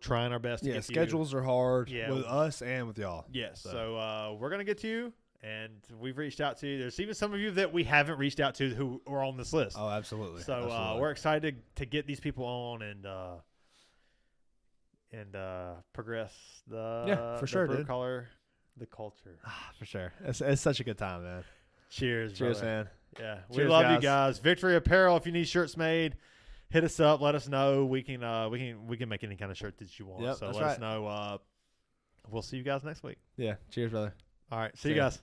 trying our best to get to you. Yeah, schedules are hard with us and with y'all. Yes. So we're going to get to you, and we've reached out to you. There's even some of you that we haven't reached out to who are on this list. Oh, absolutely. So we're excited to get these people on and progress the brew color, the culture. For sure. It's such a good time, man. Cheers, brother. Man. Yeah. Cheers, we love you guys. Victory Apparel, if you need shirts made, hit us up. Let us know. We can make any kind of shirt that you want. Yep, so let us know. We'll see you guys next week. Yeah. Cheers, brother. All right. See you guys.